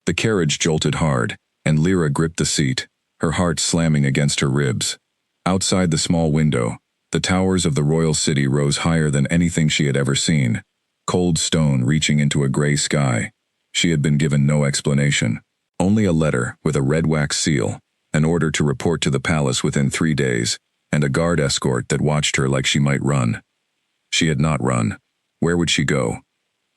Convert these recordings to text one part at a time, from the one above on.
The carriage jolted hard, and Lyra gripped the seat, her heart slamming against her ribs. Outside the small window, the towers of the royal city rose higher than anything she had ever seen, cold stone reaching into a gray sky. She had been given no explanation, only a letter with a red wax seal, an order to report to the palace within 3 days, and a guard escort that watched her like she might run. She had not run. Where would she go?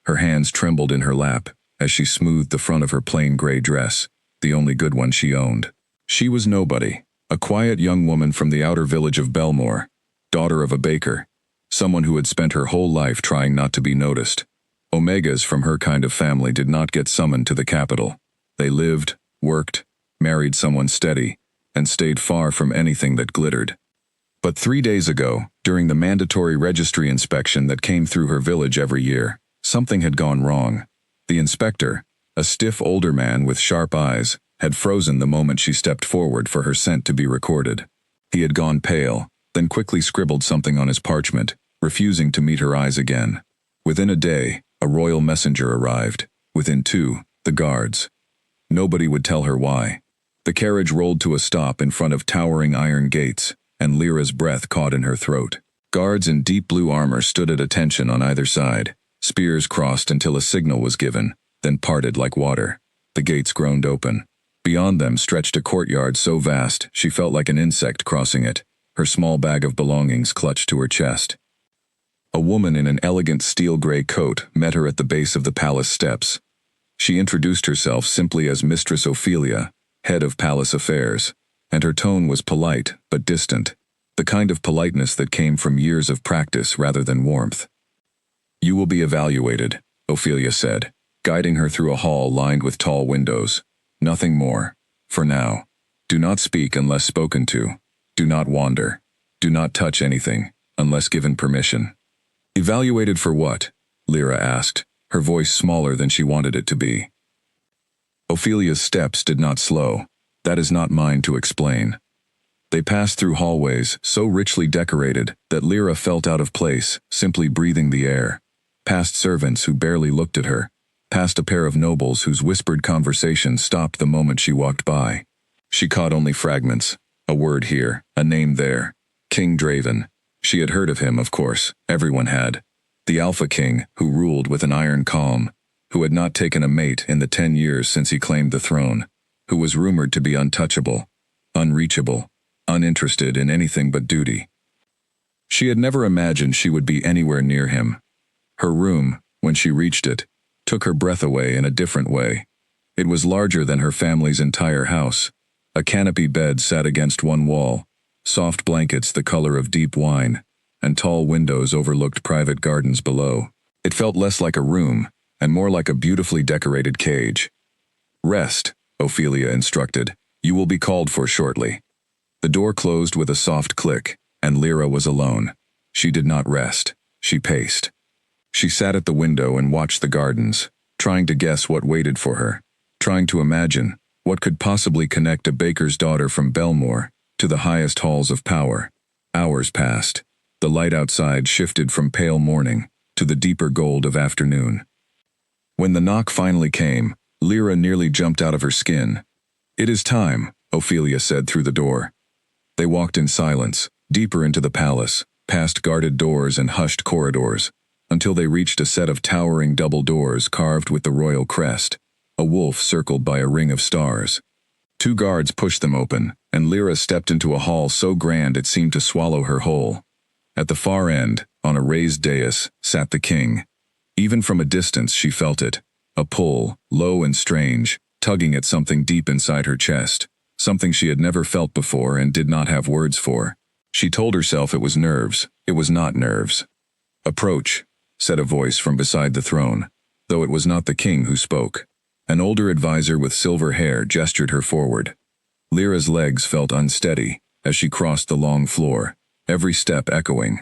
Her hands trembled in her lap as she smoothed the front of her plain gray dress, the only good one she owned. She was nobody, a quiet young woman from the outer village of Belmore, daughter of a baker, someone who had spent her whole life trying not to be noticed. Omegas from her kind of family did not get summoned to the capital. They lived, worked, married someone steady, and stayed far from anything that glittered. But 3 days ago, during the mandatory registry inspection that came through her village every year, something had gone wrong. The inspector, a stiff older man with sharp eyes, had frozen the moment she stepped forward for her scent to be recorded. He had gone pale, then quickly scribbled something on his parchment, refusing to meet her eyes again. Within a day, a royal messenger arrived. Within 2, the guards. Nobody would tell her why. The carriage rolled to a stop in front of towering iron gates, and Lyra's breath caught in her throat. Guards in deep blue armor stood at attention on either side. Spears crossed until a signal was given, then parted like water. The gates groaned open. Beyond them stretched a courtyard so vast she felt like an insect crossing it, her small bag of belongings clutched to her chest. A woman in an elegant steel-gray coat met her at the base of the palace steps. She introduced herself simply as Mistress Ophelia, head of palace affairs, and her tone was polite but distant, the kind of politeness that came from years of practice rather than warmth. "You will be evaluated," Ophelia said, guiding her through a hall lined with tall windows. "Nothing more. For now. Do not speak unless spoken to. Do not wander. Do not touch anything, unless given permission." "Evaluated for what?" Lyra asked, her voice smaller than she wanted it to be. Ophelia's steps did not slow. "That is not mine to explain." They passed through hallways so richly decorated that Lyra felt out of place, simply breathing the air. Past servants who barely looked at her, past a pair of nobles whose whispered conversation stopped the moment she walked by. She caught only fragments, a word here, a name there. King Draven. She had heard of him, of course, everyone had. The Alpha King, who ruled with an iron calm, who had not taken a mate in the 10 years since he claimed the throne, who was rumored to be untouchable, unreachable, uninterested in anything but duty. She had never imagined she would be anywhere near him. Her room, when she reached it, took her breath away in a different way. It was larger than her family's entire house. A canopy bed sat against one wall, soft blankets the color of deep wine, and tall windows overlooked private gardens below. It felt less like a room, and more like a beautifully decorated cage. "Rest," Ophelia instructed. "You will be called for shortly." The door closed with a soft click, and Lyra was alone. She did not rest. She paced. She sat at the window and watched the gardens, trying to guess what waited for her, trying to imagine what could possibly connect a baker's daughter from Belmore to the highest halls of power. Hours passed. The light outside shifted from pale morning to the deeper gold of afternoon. When the knock finally came, Lyra nearly jumped out of her skin. "It is time," Ophelia said through the door. They walked in silence, deeper into the palace, past guarded doors and hushed corridors, until they reached a set of towering double doors carved with the royal crest, a wolf circled by a ring of stars. 2 guards pushed them open, and Lyra stepped into a hall so grand it seemed to swallow her whole. At the far end, on a raised dais, sat the king. Even from a distance she felt it, a pull, low and strange, tugging at something deep inside her chest, something she had never felt before and did not have words for. She told herself it was nerves. It was not nerves. "Approach," said a voice from beside the throne, though it was not the king who spoke. An older advisor with silver hair gestured her forward. Lyra's legs felt unsteady as she crossed the long floor, every step echoing.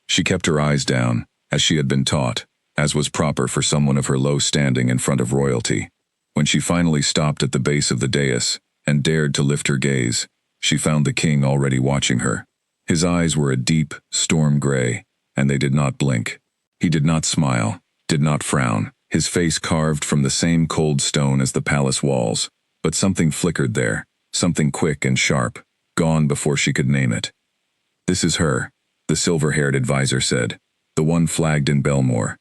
She kept her eyes down, as she had been taught, as was proper for someone of her low standing in front of royalty. When she finally stopped at the base of the dais and dared to lift her gaze, she found the king already watching her. His eyes were a deep, storm gray, and they did not blink. He did not smile, did not frown, his face carved from the same cold stone as the palace walls, but something flickered there, something quick and sharp, gone before she could name it. "This is her," the silver-haired advisor said, "the one flagged in Belmore."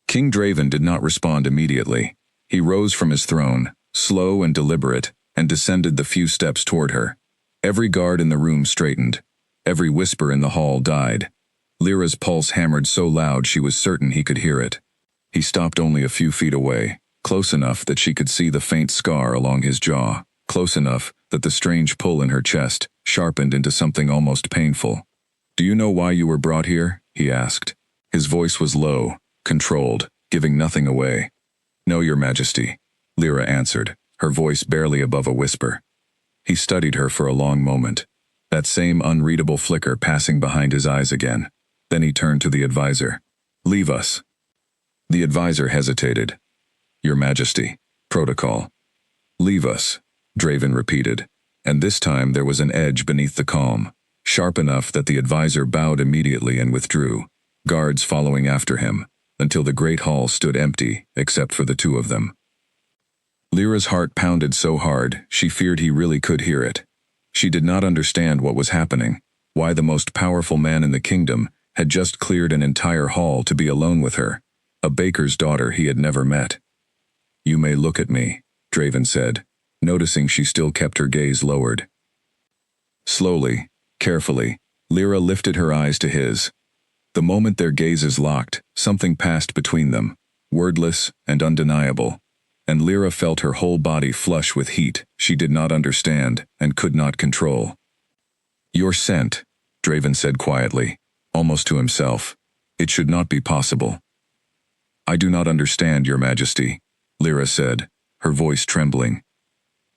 King Draven did not respond immediately. He rose from his throne, slow and deliberate, and descended the few steps toward her. Every guard in the room straightened. Every whisper in the hall died. Lyra's pulse hammered so loud she was certain he could hear it. He stopped only a few feet away, close enough that she could see the faint scar along his jaw, close enough that the strange pull in her chest sharpened into something almost painful. "Do you know why you were brought here?" he asked. His voice was low, controlled, giving nothing away. "No, Your Majesty," Lyra answered, her voice barely above a whisper. He studied her for a long moment, that same unreadable flicker passing behind his eyes again. Then he turned to the advisor. "Leave us." The advisor hesitated. "Your Majesty, protocol." "Leave us," Draven repeated, and this time there was an edge beneath the calm, sharp enough that the advisor bowed immediately and withdrew, guards following after him, until the great hall stood empty except for the two of them. Lyra's heart pounded so hard she feared he really could hear it. She did not understand what was happening, why the most powerful man in the kingdom had just cleared an entire hall to be alone with her, a baker's daughter he had never met. "You may look at me," Draven said, noticing she still kept her gaze lowered. Slowly, carefully, Lyra lifted her eyes to his. The moment their gazes locked, something passed between them, wordless and undeniable, and Lyra felt her whole body flush with heat she did not understand and could not control. "Your scent," Draven said quietly, almost to himself. "It should not be possible." "I do not understand, Your Majesty," Lyra said, her voice trembling.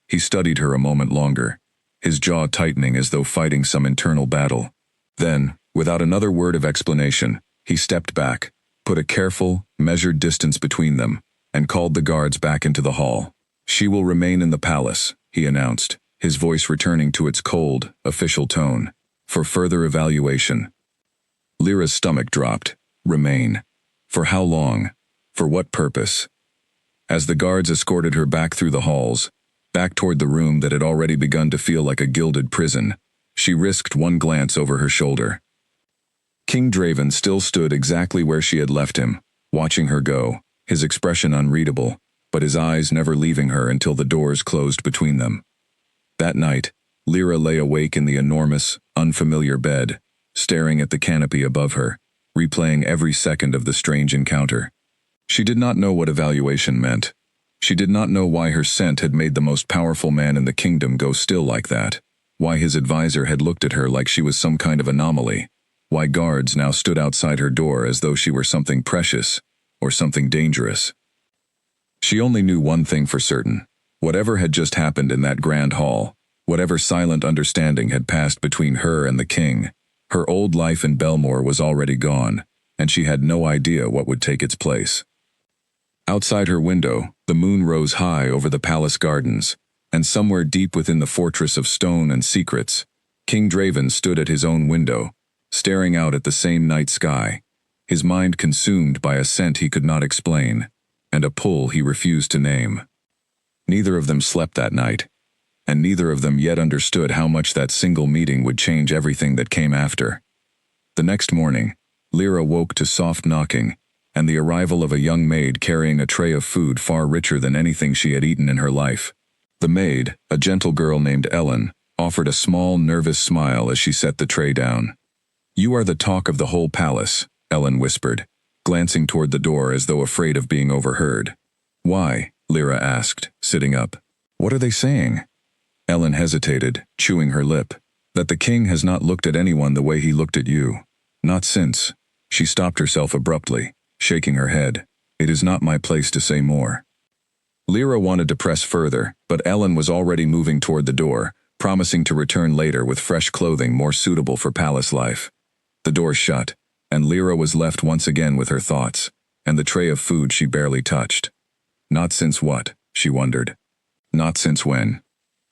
He studied her a moment longer, his jaw tightening as though fighting some internal battle. Then, without another word of explanation, he stepped back, put a careful, measured distance between them, and called the guards back into the hall. "She will remain in the palace," he announced, his voice returning to its cold, official tone, "for further evaluation." Lyra's stomach dropped. Remain. For how long? For what purpose? As the guards escorted her back through the halls, back toward the room that had already begun to feel like a gilded prison, she risked one glance over her shoulder. King Draven still stood exactly where she had left him, watching her go, his expression unreadable, but his eyes never leaving her until the doors closed between them. That night, Lyra lay awake in the enormous, unfamiliar bed, staring at the canopy above her, replaying every second of the strange encounter. She did not know what evaluation meant. She did not know why her scent had made the most powerful man in the kingdom go still like that, why his advisor had looked at her like she was some kind of anomaly, why guards now stood outside her door as though she were something precious, or something dangerous. She only knew one thing for certain. Whatever had just happened in that grand hall, whatever silent understanding had passed between her and the king, her old life in Belmore was already gone, and she had no idea what would take its place. Outside her window, the moon rose high over the palace gardens, and somewhere deep within the fortress of stone and secrets, King Draven stood at his own window, staring out at the same night sky, his mind consumed by a scent he could not explain, and a pull he refused to name. Neither of them slept that night, and neither of them yet understood how much that single meeting would change everything that came after. The next morning, Lyra woke to soft knocking, and the arrival of a young maid carrying a tray of food far richer than anything she had eaten in her life. The maid, a gentle girl named Ellen, offered a small, nervous smile as she set the tray down. "You are the talk of the whole palace," Ellen whispered, glancing toward the door as though afraid of being overheard. "Why?" Lyra asked, sitting up. "What are they saying?" Ellen hesitated, chewing her lip. "That the king has not looked at anyone the way he looked at you. Not since." She stopped herself abruptly, shaking her head. "It is not my place to say more." Lyra wanted to press further, but Ellen was already moving toward the door, promising to return later with fresh clothing more suitable for palace life. The door shut, and Lyra was left once again with her thoughts, and the tray of food she barely touched. Not since what, she wondered. Not since when.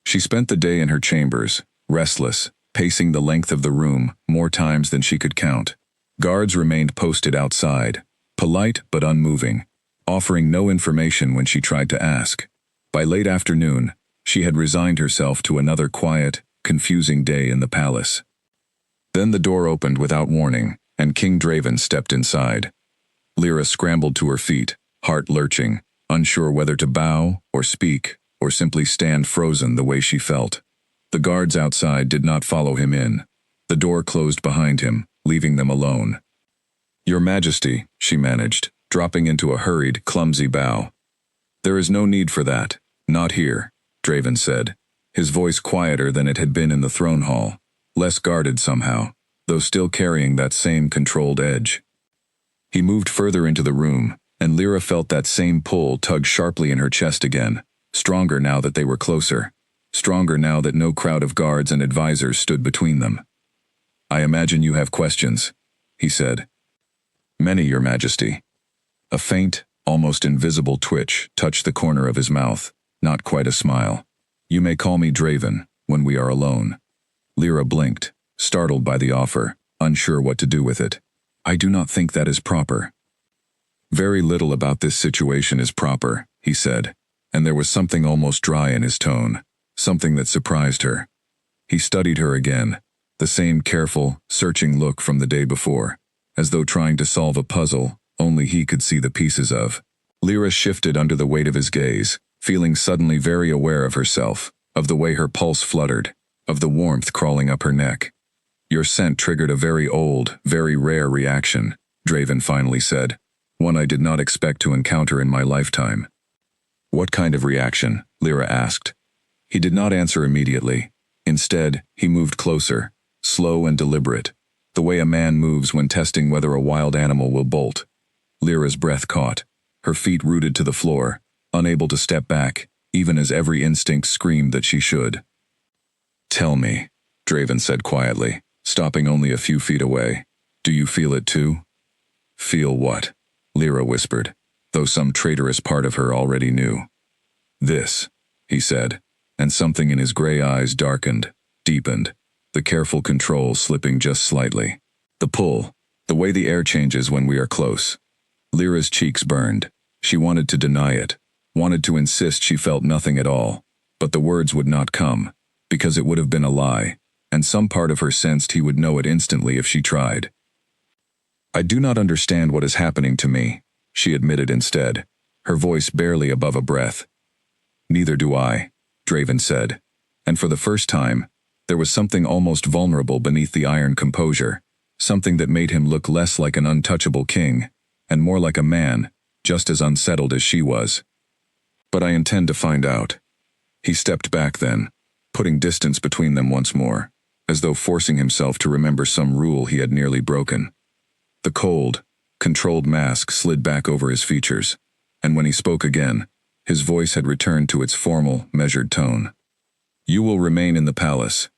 She spent the day in her chambers, restless, pacing the length of the room more times than she could count. Guards remained posted outside, polite but unmoving, offering no information when she tried to ask. By late afternoon, she had resigned herself to another quiet, confusing day in the palace. Then the door opened without warning, and King Draven stepped inside. Lyra scrambled to her feet, heart lurching, unsure whether to bow, or speak, or simply stand frozen the way she felt. The guards outside did not follow him in. The door closed behind him, leaving them alone. "Your Majesty," she managed, dropping into a hurried, clumsy bow. "There is no need for that. Not here," Draven said, his voice quieter than it had been in the throne hall, less guarded somehow, though still carrying that same controlled edge. He moved further into the room, and Lyra felt that same pull tug sharply in her chest again, stronger now that they were closer, stronger now that no crowd of guards and advisors stood between them. "I imagine you have questions," he said. "Many, Your Majesty." A faint, almost invisible twitch touched the corner of his mouth, not quite a smile. "You may call me Draven, when we are alone." Lyra blinked, startled by the offer, unsure what to do with it. "I do not think that is proper." "Very little about this situation is proper," he said, and there was something almost dry in his tone, something that surprised her. He studied her again, the same careful, searching look from the day before, as though trying to solve a puzzle only he could see the pieces of. Lyra shifted under the weight of his gaze, feeling suddenly very aware of herself, of the way her pulse fluttered, of the warmth crawling up her neck. "Your scent triggered a very old, very rare reaction," Draven finally said, "one I did not expect to encounter in my lifetime." "What kind of reaction?" Lyra asked. He did not answer immediately. Instead, he moved closer, slow and deliberate, the way a man moves when testing whether a wild animal will bolt. Lyra's breath caught, her feet rooted to the floor, unable to step back, even as every instinct screamed that she should. "Tell me," Draven said quietly, stopping only a few feet away. "Do you feel it too?" "Feel what?" Lyra whispered, though some traitorous part of her already knew. "This," he said, and something in his gray eyes darkened, deepened, the careful control slipping just slightly. "The pull, the way the air changes when we are close." Lyra's cheeks burned. She wanted to deny it, wanted to insist she felt nothing at all, but the words would not come, because it would have been a lie, and some part of her sensed he would know it instantly if she tried. "I do not understand what is happening to me," she admitted instead, her voice barely above a breath. "Neither do I," Draven said, and for the first time, there was something almost vulnerable beneath the iron composure, something that made him look less like an untouchable king, and more like a man, just as unsettled as she was. "But I intend to find out." He stepped back then, putting distance between them once more, as though forcing himself to remember some rule he had nearly broken. The cold, controlled mask slid back over his features, and when he spoke again, his voice had returned to its formal, measured tone. "You will remain in the palace.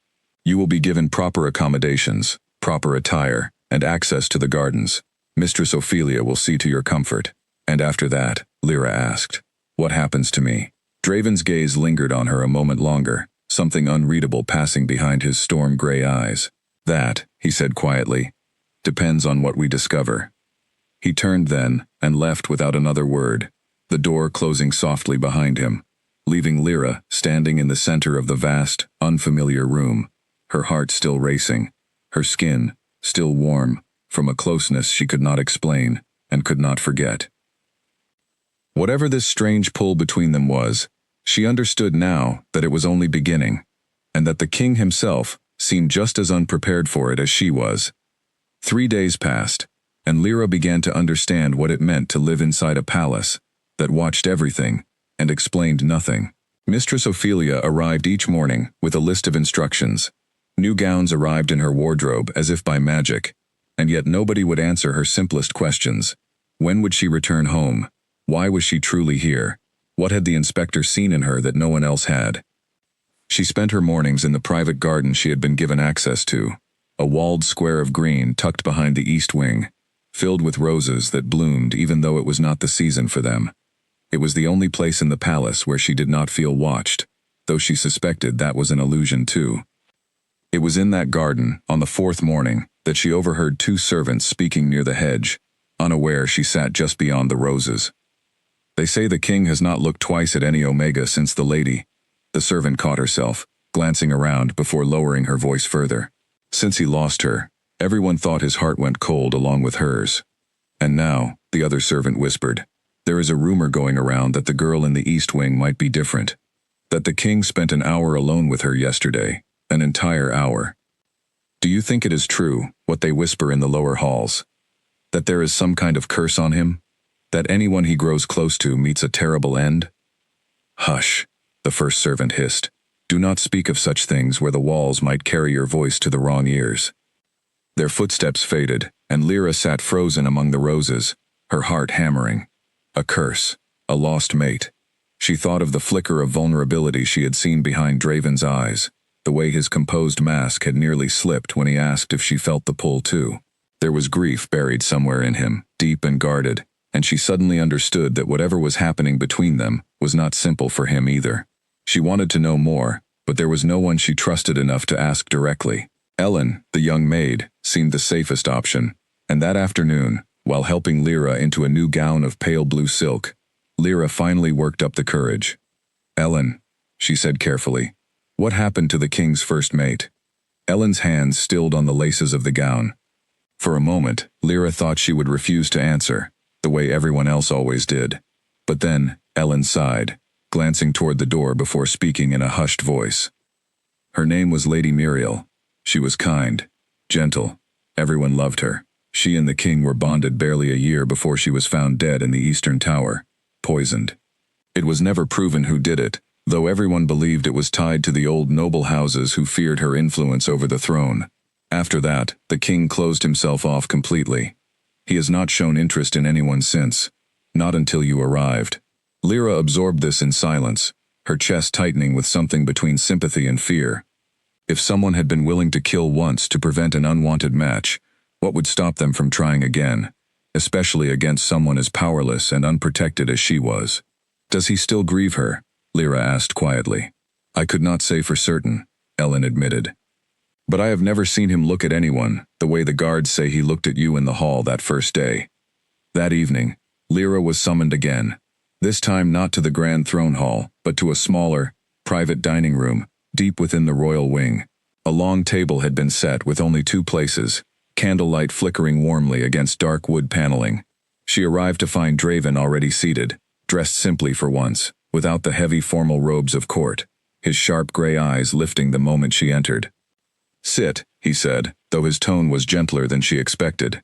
You will be given proper accommodations, proper attire, and access to the gardens. Mistress Ophelia will see to your comfort." "And after that," Lyra asked, "what happens to me?" Draven's gaze lingered on her a moment longer, something unreadable passing behind his storm-gray eyes. "That," he said quietly, "depends on what we discover." He turned then, and left without another word, the door closing softly behind him, leaving Lyra standing in the center of the vast, unfamiliar room, her heart still racing, her skin still warm, from a closeness she could not explain and could not forget. Whatever this strange pull between them was, she understood now that it was only beginning, and that the king himself seemed just as unprepared for it as she was. 3 days passed, and Lyra began to understand what it meant to live inside a palace that watched everything and explained nothing. Mistress Ophelia arrived each morning with a list of instructions. New gowns arrived in her wardrobe as if by magic, and yet nobody would answer her simplest questions. When would she return home? Why was she truly here? What had the inspector seen in her that no one else had? She spent her mornings in the private garden she had been given access to, a walled square of green tucked behind the east wing, filled with roses that bloomed even though it was not the season for them. It was the only place in the palace where she did not feel watched, though she suspected that was an illusion too. It was in that garden, on the 4th morning, that she overheard 2 servants speaking near the hedge. Unaware, she sat just beyond the roses. They say the king has not looked twice at any Omega since the lady. The servant caught herself, glancing around before lowering her voice further. Since he lost her, everyone thought his heart went cold along with hers. And now, the other servant whispered, there is a rumor going around that the girl in the East Wing might be different. That the king spent an hour alone with her yesterday, an entire hour. Do you think it is true, what they whisper in the lower halls? That there is some kind of curse on him? That anyone he grows close to meets a terrible end? Hush, the first servant hissed. Do not speak of such things where the walls might carry your voice to the wrong ears. Their footsteps faded, and Lyra sat frozen among the roses, her heart hammering. A curse, a lost mate. She thought of the flicker of vulnerability she had seen behind Draven's eyes, the way his composed mask had nearly slipped when he asked if she felt the pull too. There was grief buried somewhere in him, deep and guarded, and she suddenly understood that whatever was happening between them was not simple for him either. She wanted to know more, but there was no one she trusted enough to ask directly. Ellen, the young maid, seemed the safest option, and that afternoon, while helping Lyra into a new gown of pale blue silk, Lyra finally worked up the courage. Ellen, she said carefully, what happened to the king's first mate? Ellen's hands stilled on the laces of the gown. For a moment, Lyra thought she would refuse to answer, the way everyone else always did. But then, Ellen sighed, glancing toward the door before speaking in a hushed voice. Her name was Lady Muriel. She was kind, gentle. Everyone loved her. She and the king were bonded barely a year before she was found dead in the Eastern Tower, poisoned. It was never proven who did it, though everyone believed it was tied to the old noble houses who feared her influence over the throne. After that, the king closed himself off completely. He has not shown interest in anyone since, not until you arrived. Lyra absorbed this in silence, her chest tightening with something between sympathy and fear. If someone had been willing to kill once to prevent an unwanted match, what would stop them from trying again, especially against someone as powerless and unprotected as she was? Does he still grieve her? Lyra asked quietly. I could not say for certain, Ellen admitted. But I have never seen him look at anyone, the way the guards say he looked at you in the hall that first day. That evening, Lyra was summoned again, this time not to the Grand Throne Hall, but to a smaller, private dining room, deep within the royal wing. A long table had been set with only 2 places, candlelight flickering warmly against dark wood paneling. She arrived to find Draven already seated, dressed simply for once, without the heavy formal robes of court, his sharp gray eyes lifting the moment she entered. Sit, he said, though his tone was gentler than she expected.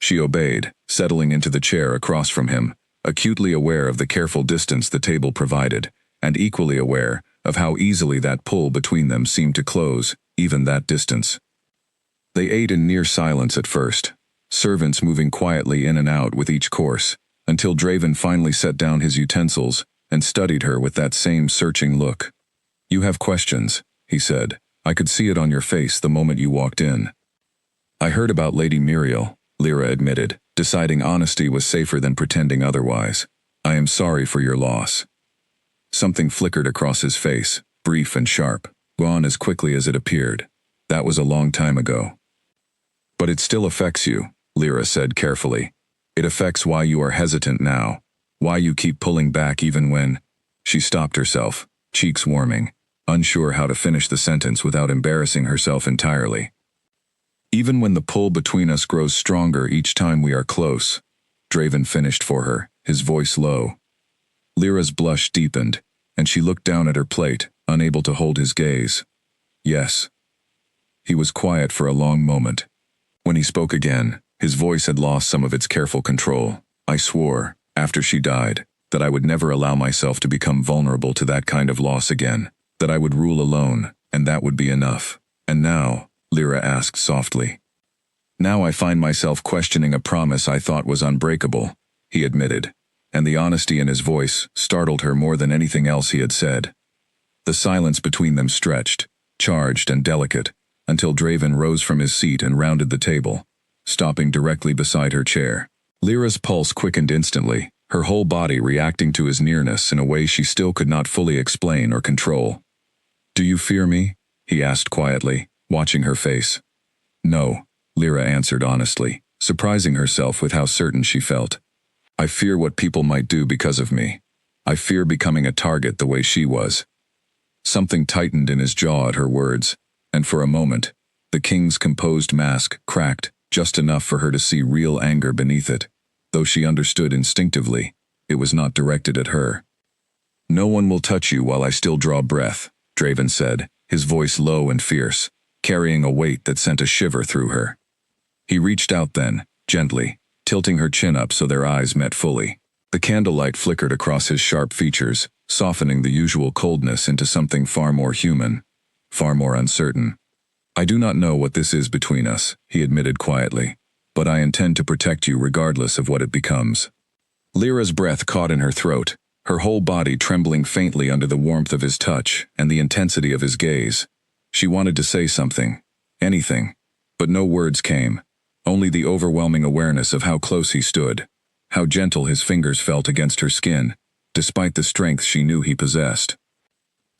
She obeyed, settling into the chair across from him, acutely aware of the careful distance the table provided, and equally aware of how easily that pull between them seemed to close, even that distance. They ate in near silence at first, servants moving quietly in and out with each course, until Draven finally set down his utensils and studied her with that same searching look. You have questions, he said. I could see it on your face the moment you walked in. I heard about Lady Muriel, Lyra admitted, deciding honesty was safer than pretending otherwise. I am sorry for your loss. Something flickered across his face, brief and sharp, gone as quickly as it appeared. That was a long time ago. But it still affects you, Lyra said carefully. It affects why you are hesitant now, why you keep pulling back even when... She stopped herself, cheeks warming, unsure how to finish the sentence without embarrassing herself entirely. Even when the pull between us grows stronger each time we are close, Draven finished for her, his voice low. Lyra's blush deepened, and she looked down at her plate, unable to hold his gaze. Yes. He was quiet for a long moment. When he spoke again, his voice had lost some of its careful control. I swore, after she died, that I would never allow myself to become vulnerable to that kind of loss again, that I would rule alone, and that would be enough. And now, Lyra asked softly. Now I find myself questioning a promise I thought was unbreakable, he admitted, and the honesty in his voice startled her more than anything else he had said. The silence between them stretched, charged and delicate, until Draven rose from his seat and rounded the table, stopping directly beside her chair. Lyra's pulse quickened instantly, her whole body reacting to his nearness in a way she still could not fully explain or control. Do you fear me? He asked quietly, watching her face. No, Lyra answered honestly, surprising herself with how certain she felt. I fear what people might do because of me. I fear becoming a target the way she was. Something tightened in his jaw at her words, and for a moment, the king's composed mask cracked just enough for her to see real anger beneath it. Though she understood instinctively, it was not directed at her. "No one will touch you while I still draw breath," Draven said, his voice low and fierce, carrying a weight that sent a shiver through her. He reached out then, gently, tilting her chin up so their eyes met fully. The candlelight flickered across his sharp features, softening the usual coldness into something far more human, far more uncertain. "I do not know what this is between us," he admitted quietly, "but I intend to protect you regardless of what it becomes." Lyra's breath caught in her throat, her whole body trembling faintly under the warmth of his touch and the intensity of his gaze. She wanted to say something, anything, but no words came, only the overwhelming awareness of how close he stood, how gentle his fingers felt against her skin, despite the strength she knew he possessed.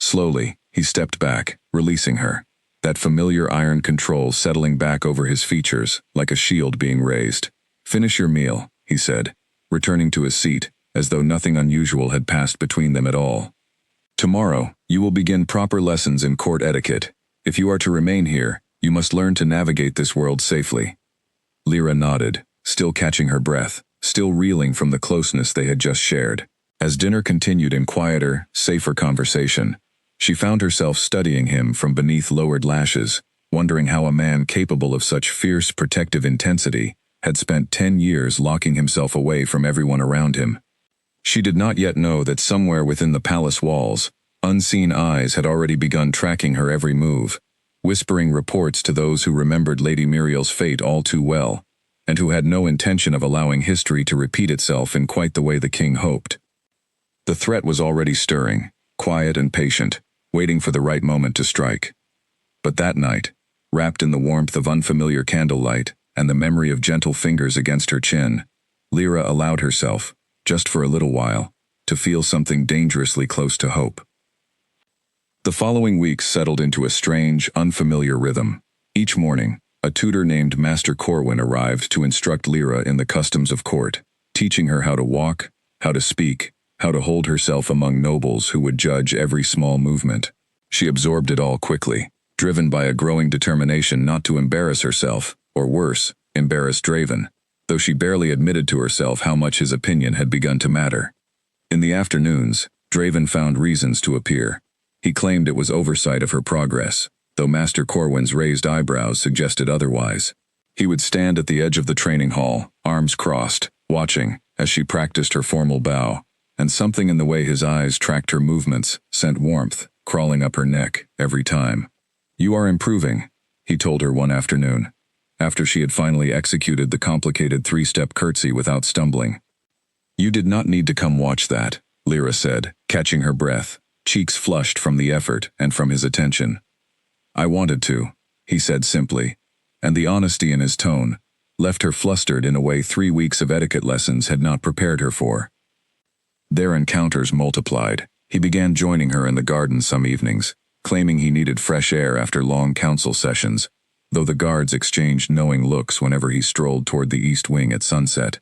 Slowly, he stepped back, releasing her, that familiar iron control settling back over his features like a shield being raised. "Finish your meal," he said, returning to his seat, as though nothing unusual had passed between them at all. "Tomorrow, you will begin proper lessons in court etiquette. If you are to remain here, you must learn to navigate this world safely." Lyra nodded, still catching her breath, still reeling from the closeness they had just shared. As dinner continued in quieter, safer conversation, she found herself studying him from beneath lowered lashes, wondering how a man capable of such fierce protective intensity had spent 10 years locking himself away from everyone around him. She did not yet know that somewhere within the palace walls, unseen eyes had already begun tracking her every move, whispering reports to those who remembered Lady Muriel's fate all too well, and who had no intention of allowing history to repeat itself in quite the way the king hoped. The threat was already stirring, quiet and patient, waiting for the right moment to strike. But that night, wrapped in the warmth of unfamiliar candlelight and the memory of gentle fingers against her chin, Lyra allowed herself, just for a little while, to feel something dangerously close to hope. The following weeks settled into a strange, unfamiliar rhythm. Each morning, a tutor named Master Corwin arrived to instruct Lyra in the customs of court, teaching her how to walk, how to speak, how to hold herself among nobles who would judge every small movement. She absorbed it all quickly, driven by a growing determination not to embarrass herself, or worse, embarrass Draven, though she barely admitted to herself how much his opinion had begun to matter. In the afternoons, Draven found reasons to appear. He claimed it was oversight of her progress, though Master Corwin's raised eyebrows suggested otherwise. He would stand at the edge of the training hall, arms crossed, watching as she practiced her formal bow, and something in the way his eyes tracked her movements sent warmth crawling up her neck every time. "You are improving," he told her one afternoon, after she had finally executed the complicated 3-step curtsy without stumbling. "You did not need to come watch that," Lyra said, catching her breath, cheeks flushed from the effort and from his attention. "I wanted to," he said simply, and the honesty in his tone left her flustered in a way 3 weeks of etiquette lessons had not prepared her for. Their encounters multiplied. He began joining her in the garden some evenings, claiming he needed fresh air after long council sessions, though the guards exchanged knowing looks whenever he strolled toward the east wing at sunset.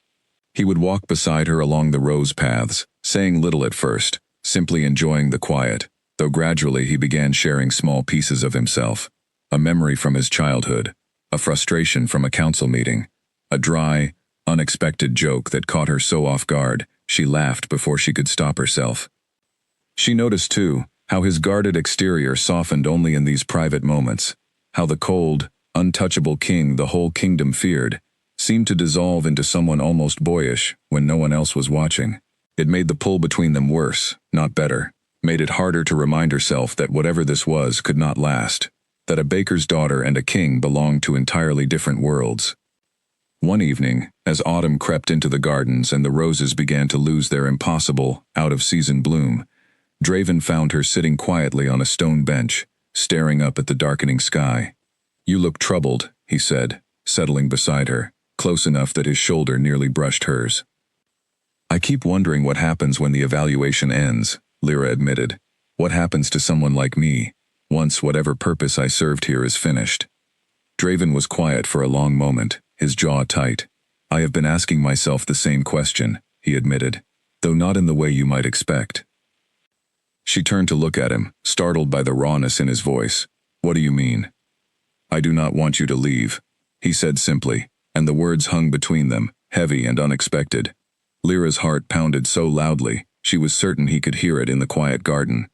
He would walk beside her along the rose paths, saying little at first, simply enjoying the quiet, though gradually he began sharing small pieces of himself, a memory from his childhood, a frustration from a council meeting, a dry, unexpected joke that caught her so off guard she laughed before she could stop herself. She noticed, too, how his guarded exterior softened only in these private moments, how the cold, untouchable king the whole kingdom feared seemed to dissolve into someone almost boyish when no one else was watching. It made the pull between them worse, not better, made it harder to remind herself that whatever this was could not last, that a baker's daughter and a king belonged to entirely different worlds. One evening, as autumn crept into the gardens and the roses began to lose their impossible, out-of-season bloom, Draven found her sitting quietly on a stone bench, staring up at the darkening sky. "You look troubled," he said, settling beside her, close enough that his shoulder nearly brushed hers. "I keep wondering what happens when the evaluation ends," Lyra admitted. "What happens to someone like me, once whatever purpose I served here is finished?" Draven was quiet for a long moment, his jaw tight. "I have been asking myself the same question," he admitted, though not in the way you might expect. She turned to look at him, startled by the rawness in his voice. What do you mean? I do not want you to leave, he said simply, and the words hung between them, heavy and unexpected. Lyra's heart pounded so loudly, she was certain he could hear it in the quiet garden.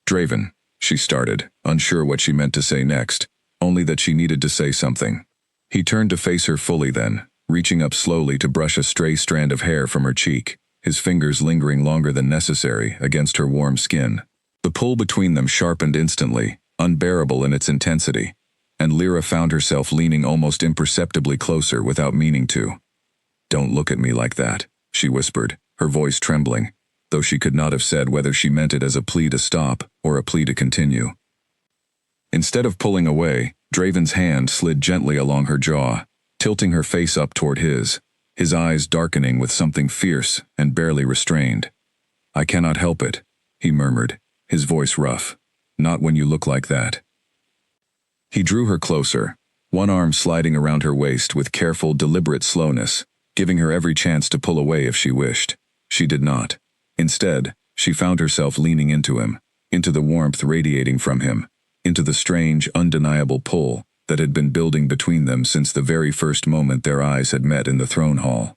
Draven, she started, unsure what she meant to say next, only that she needed to say something. He turned to face her fully then, reaching up slowly to brush a stray strand of hair from her cheek, his fingers lingering longer than necessary against her warm skin. The pull between them sharpened instantly, unbearable in its intensity, and Lyra found herself leaning almost imperceptibly closer without meaning to. Don't look at me like that, she whispered, her voice trembling, though she could not have said whether she meant it as a plea to stop or a plea to continue. Instead of pulling away, Draven's hand slid gently along her jaw, tilting her face up toward his eyes darkening with something fierce and barely restrained. I cannot help it, he murmured, his voice rough. Not when you look like that. He drew her closer, one arm sliding around her waist with careful, deliberate slowness, giving her every chance to pull away if she wished. She did not. Instead, she found herself leaning into him, into the warmth radiating from him, into the strange, undeniable pull that had been building between them since the very first moment their eyes had met in the throne hall.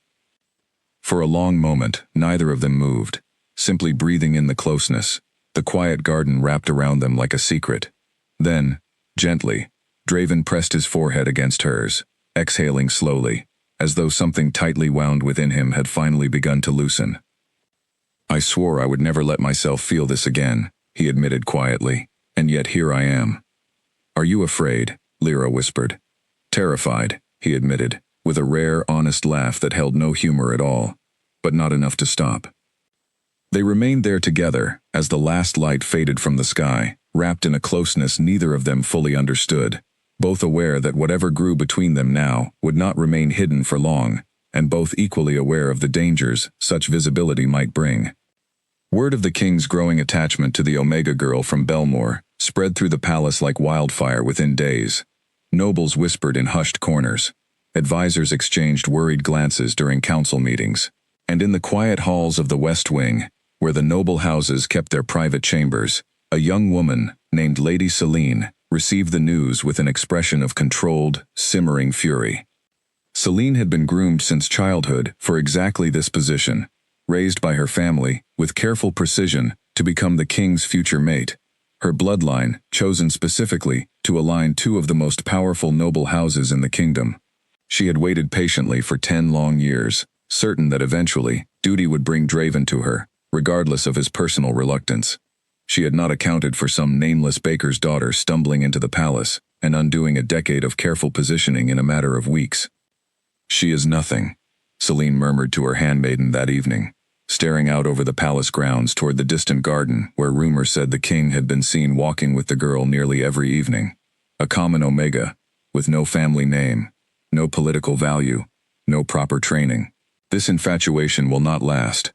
For a long moment, neither of them moved, simply breathing in the closeness, the quiet garden wrapped around them like a secret. Then, gently, Draven pressed his forehead against hers, exhaling slowly, as though something tightly wound within him had finally begun to loosen. I swore I would never let myself feel this again, he admitted quietly, and yet here I am. Are you afraid? Lyra whispered. Terrified, he admitted, with a rare, honest laugh that held no humor at all, but not enough to stop. They remained there together as the last light faded from the sky, wrapped in a closeness neither of them fully understood, both aware that whatever grew between them now would not remain hidden for long, and both equally aware of the dangers such visibility might bring. Word of the king's growing attachment to the Omega girl from Belmore spread through the palace like wildfire within days. Nobles whispered in hushed corners. Advisors exchanged worried glances during council meetings. And in the quiet halls of the West Wing, where the noble houses kept their private chambers, a young woman, named Lady Selene, received the news with an expression of controlled, simmering fury. Selene had been groomed since childhood for exactly this position, raised by her family, with careful precision, to become the king's future mate, her bloodline chosen specifically to align two of the most powerful noble houses in the kingdom. She had waited patiently for 10 long years, certain that eventually, duty would bring Draven to her, regardless of his personal reluctance. She had not accounted for some nameless baker's daughter stumbling into the palace and undoing a decade of careful positioning in a matter of weeks. She is nothing, Selene murmured to her handmaiden that evening, staring out over the palace grounds toward the distant garden where rumor said the king had been seen walking with the girl nearly every evening. A common Omega, with no family name, no political value, no proper training. This infatuation will not last.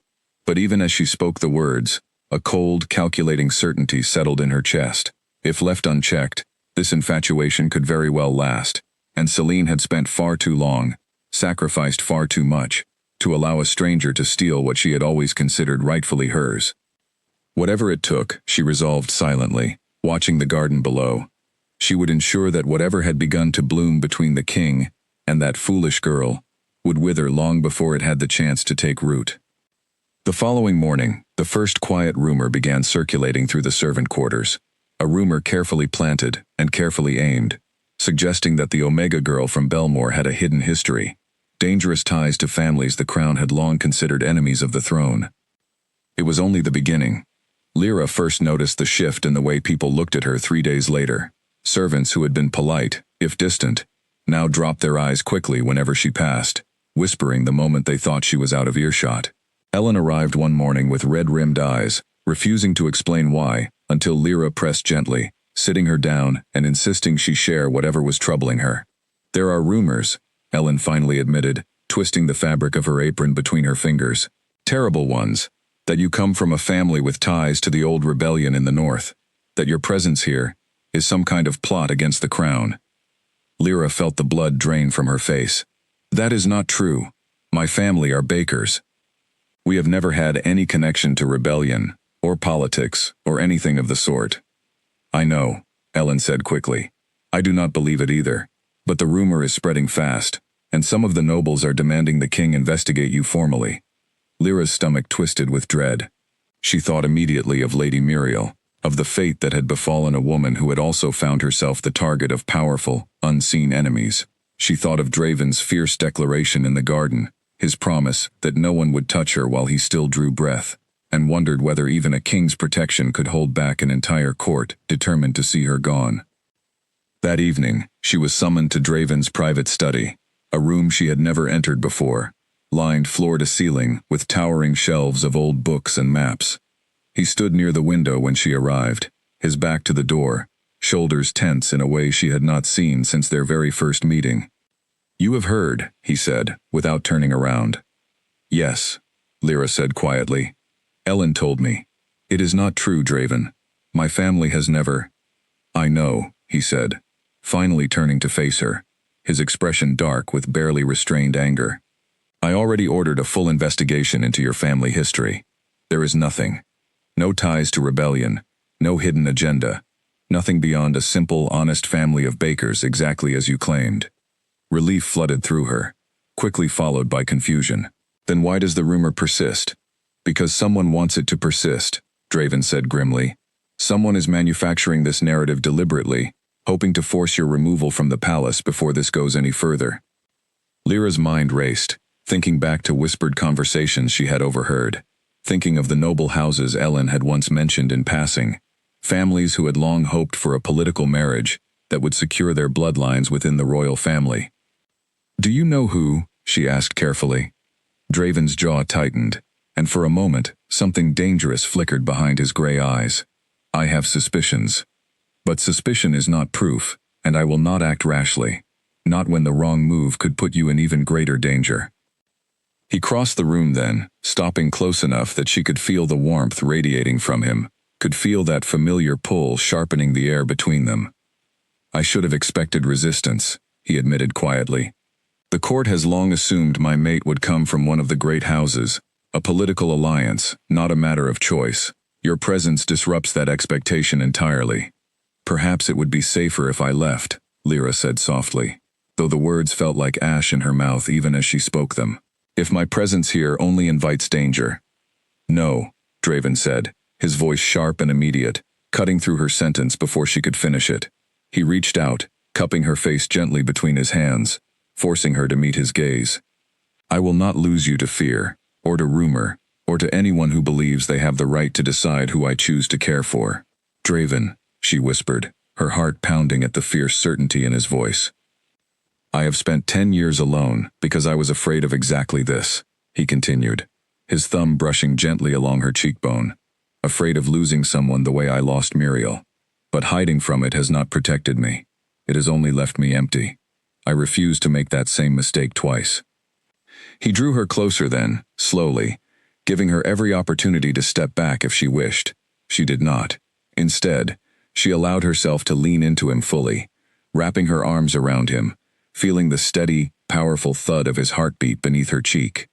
But even as she spoke the words, a cold, calculating certainty settled in her chest. If left unchecked, this infatuation could very well last, and Selene had spent far too long, sacrificed far too much, to allow a stranger to steal what she had always considered rightfully hers. Whatever it took, she resolved silently, watching the garden below. She would ensure that whatever had begun to bloom between the king and that foolish girl would wither long before it had the chance to take root. The following morning, the first quiet rumor began circulating through the servant quarters, a rumor carefully planted and carefully aimed, suggesting that the Omega girl from Belmore had a hidden history, dangerous ties to families the crown had long considered enemies of the throne. It was only the beginning. Lyra first noticed the shift in the way people looked at her 3 days later. Servants who had been polite, if distant, now dropped their eyes quickly whenever she passed, whispering the moment they thought she was out of earshot. Ellen arrived one morning with red-rimmed eyes, refusing to explain why, until Lyra pressed gently, sitting her down and insisting she share whatever was troubling her. There are rumors, Ellen finally admitted, twisting the fabric of her apron between her fingers. Terrible ones, that you come from a family with ties to the old rebellion in the north, that your presence here is some kind of plot against the crown. Lyra felt the blood drain from her face. That is not true. My family are bakers. We have never had any connection to rebellion, or politics, or anything of the sort. I know, Ellen said quickly. I do not believe it either. But the rumor is spreading fast, and some of the nobles are demanding the king investigate you formally. Lyra's stomach twisted with dread. She thought immediately of Lady Muriel, of the fate that had befallen a woman who had also found herself the target of powerful, unseen enemies. She thought of Draven's fierce declaration in the garden, his promise that no one would touch her while he still drew breath, and wondered whether even a king's protection could hold back an entire court determined to see her gone. That evening, she was summoned to Draven's private study, a room she had never entered before, lined floor to ceiling with towering shelves of old books and maps. He stood near the window when she arrived, his back to the door, shoulders tense in a way she had not seen since their very first meeting. You have heard, he said, without turning around. Yes, Lyra said quietly. Ellen told me. It is not true, Draven. My family has never... I know, he said, finally turning to face her, his expression dark with barely restrained anger. I already ordered a full investigation into your family history. There is nothing. No ties to rebellion, no hidden agenda, nothing beyond a simple, honest family of bakers exactly as you claimed. Relief flooded through her, quickly followed by confusion. Then why does the rumor persist? Because someone wants it to persist, Draven said grimly. Someone is manufacturing this narrative deliberately, hoping to force your removal from the palace before this goes any further. Lyra's mind raced, thinking back to whispered conversations she had overheard, thinking of the noble houses Ellen had once mentioned in passing, families who had long hoped for a political marriage that would secure their bloodlines within the royal family. Do you know who? She asked carefully. Draven's jaw tightened, and for a moment, something dangerous flickered behind his gray eyes. I have suspicions. But suspicion is not proof, and I will not act rashly. Not when the wrong move could put you in even greater danger. He crossed the room then, stopping close enough that she could feel the warmth radiating from him, could feel that familiar pull sharpening the air between them. I should have expected resistance, he admitted quietly. The court has long assumed my mate would come from one of the great houses, a political alliance, not a matter of choice. Your presence disrupts that expectation entirely. Perhaps it would be safer if I left, Lyra said softly, though the words felt like ash in her mouth even as she spoke them. If my presence here only invites danger. No, Draven said, his voice sharp and immediate, cutting through her sentence before she could finish it. He reached out, cupping her face gently between his hands, forcing her to meet his gaze. I will not lose you to fear, or to rumor, or to anyone who believes they have the right to decide who I choose to care for. Draven, she whispered, her heart pounding at the fierce certainty in his voice. I have spent 10 years alone because I was afraid of exactly this, he continued, his thumb brushing gently along her cheekbone, afraid of losing someone the way I lost Muriel. But hiding from it has not protected me. It has only left me empty. I refuse to make that same mistake twice. He drew her closer then, slowly, giving her every opportunity to step back if she wished. She did not. Instead, she allowed herself to lean into him fully, wrapping her arms around him, feeling the steady, powerful thud of his heartbeat beneath her cheek.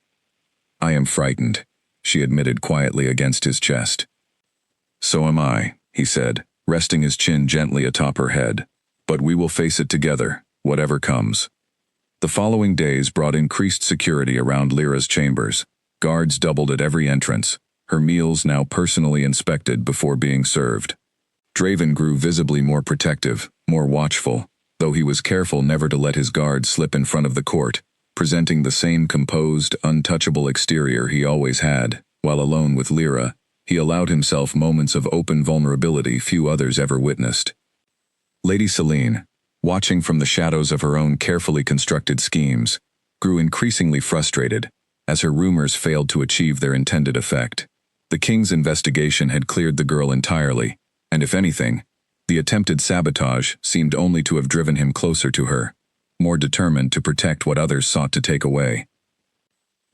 I am frightened, she admitted quietly against his chest. So am I, he said, resting his chin gently atop her head. But we will face it together, whatever comes. The following days brought increased security around Lyra's chambers. Guards doubled at every entrance, her meals now personally inspected before being served. Draven grew visibly more protective, more watchful, though he was careful never to let his guards slip in front of the court, presenting the same composed, untouchable exterior he always had. While alone with Lyra, he allowed himself moments of open vulnerability few others ever witnessed. Lady Selene, watching from the shadows of her own carefully constructed schemes, grew increasingly frustrated as her rumors failed to achieve their intended effect. The king's investigation had cleared the girl entirely, and if anything, the attempted sabotage seemed only to have driven him closer to her, more determined to protect what others sought to take away.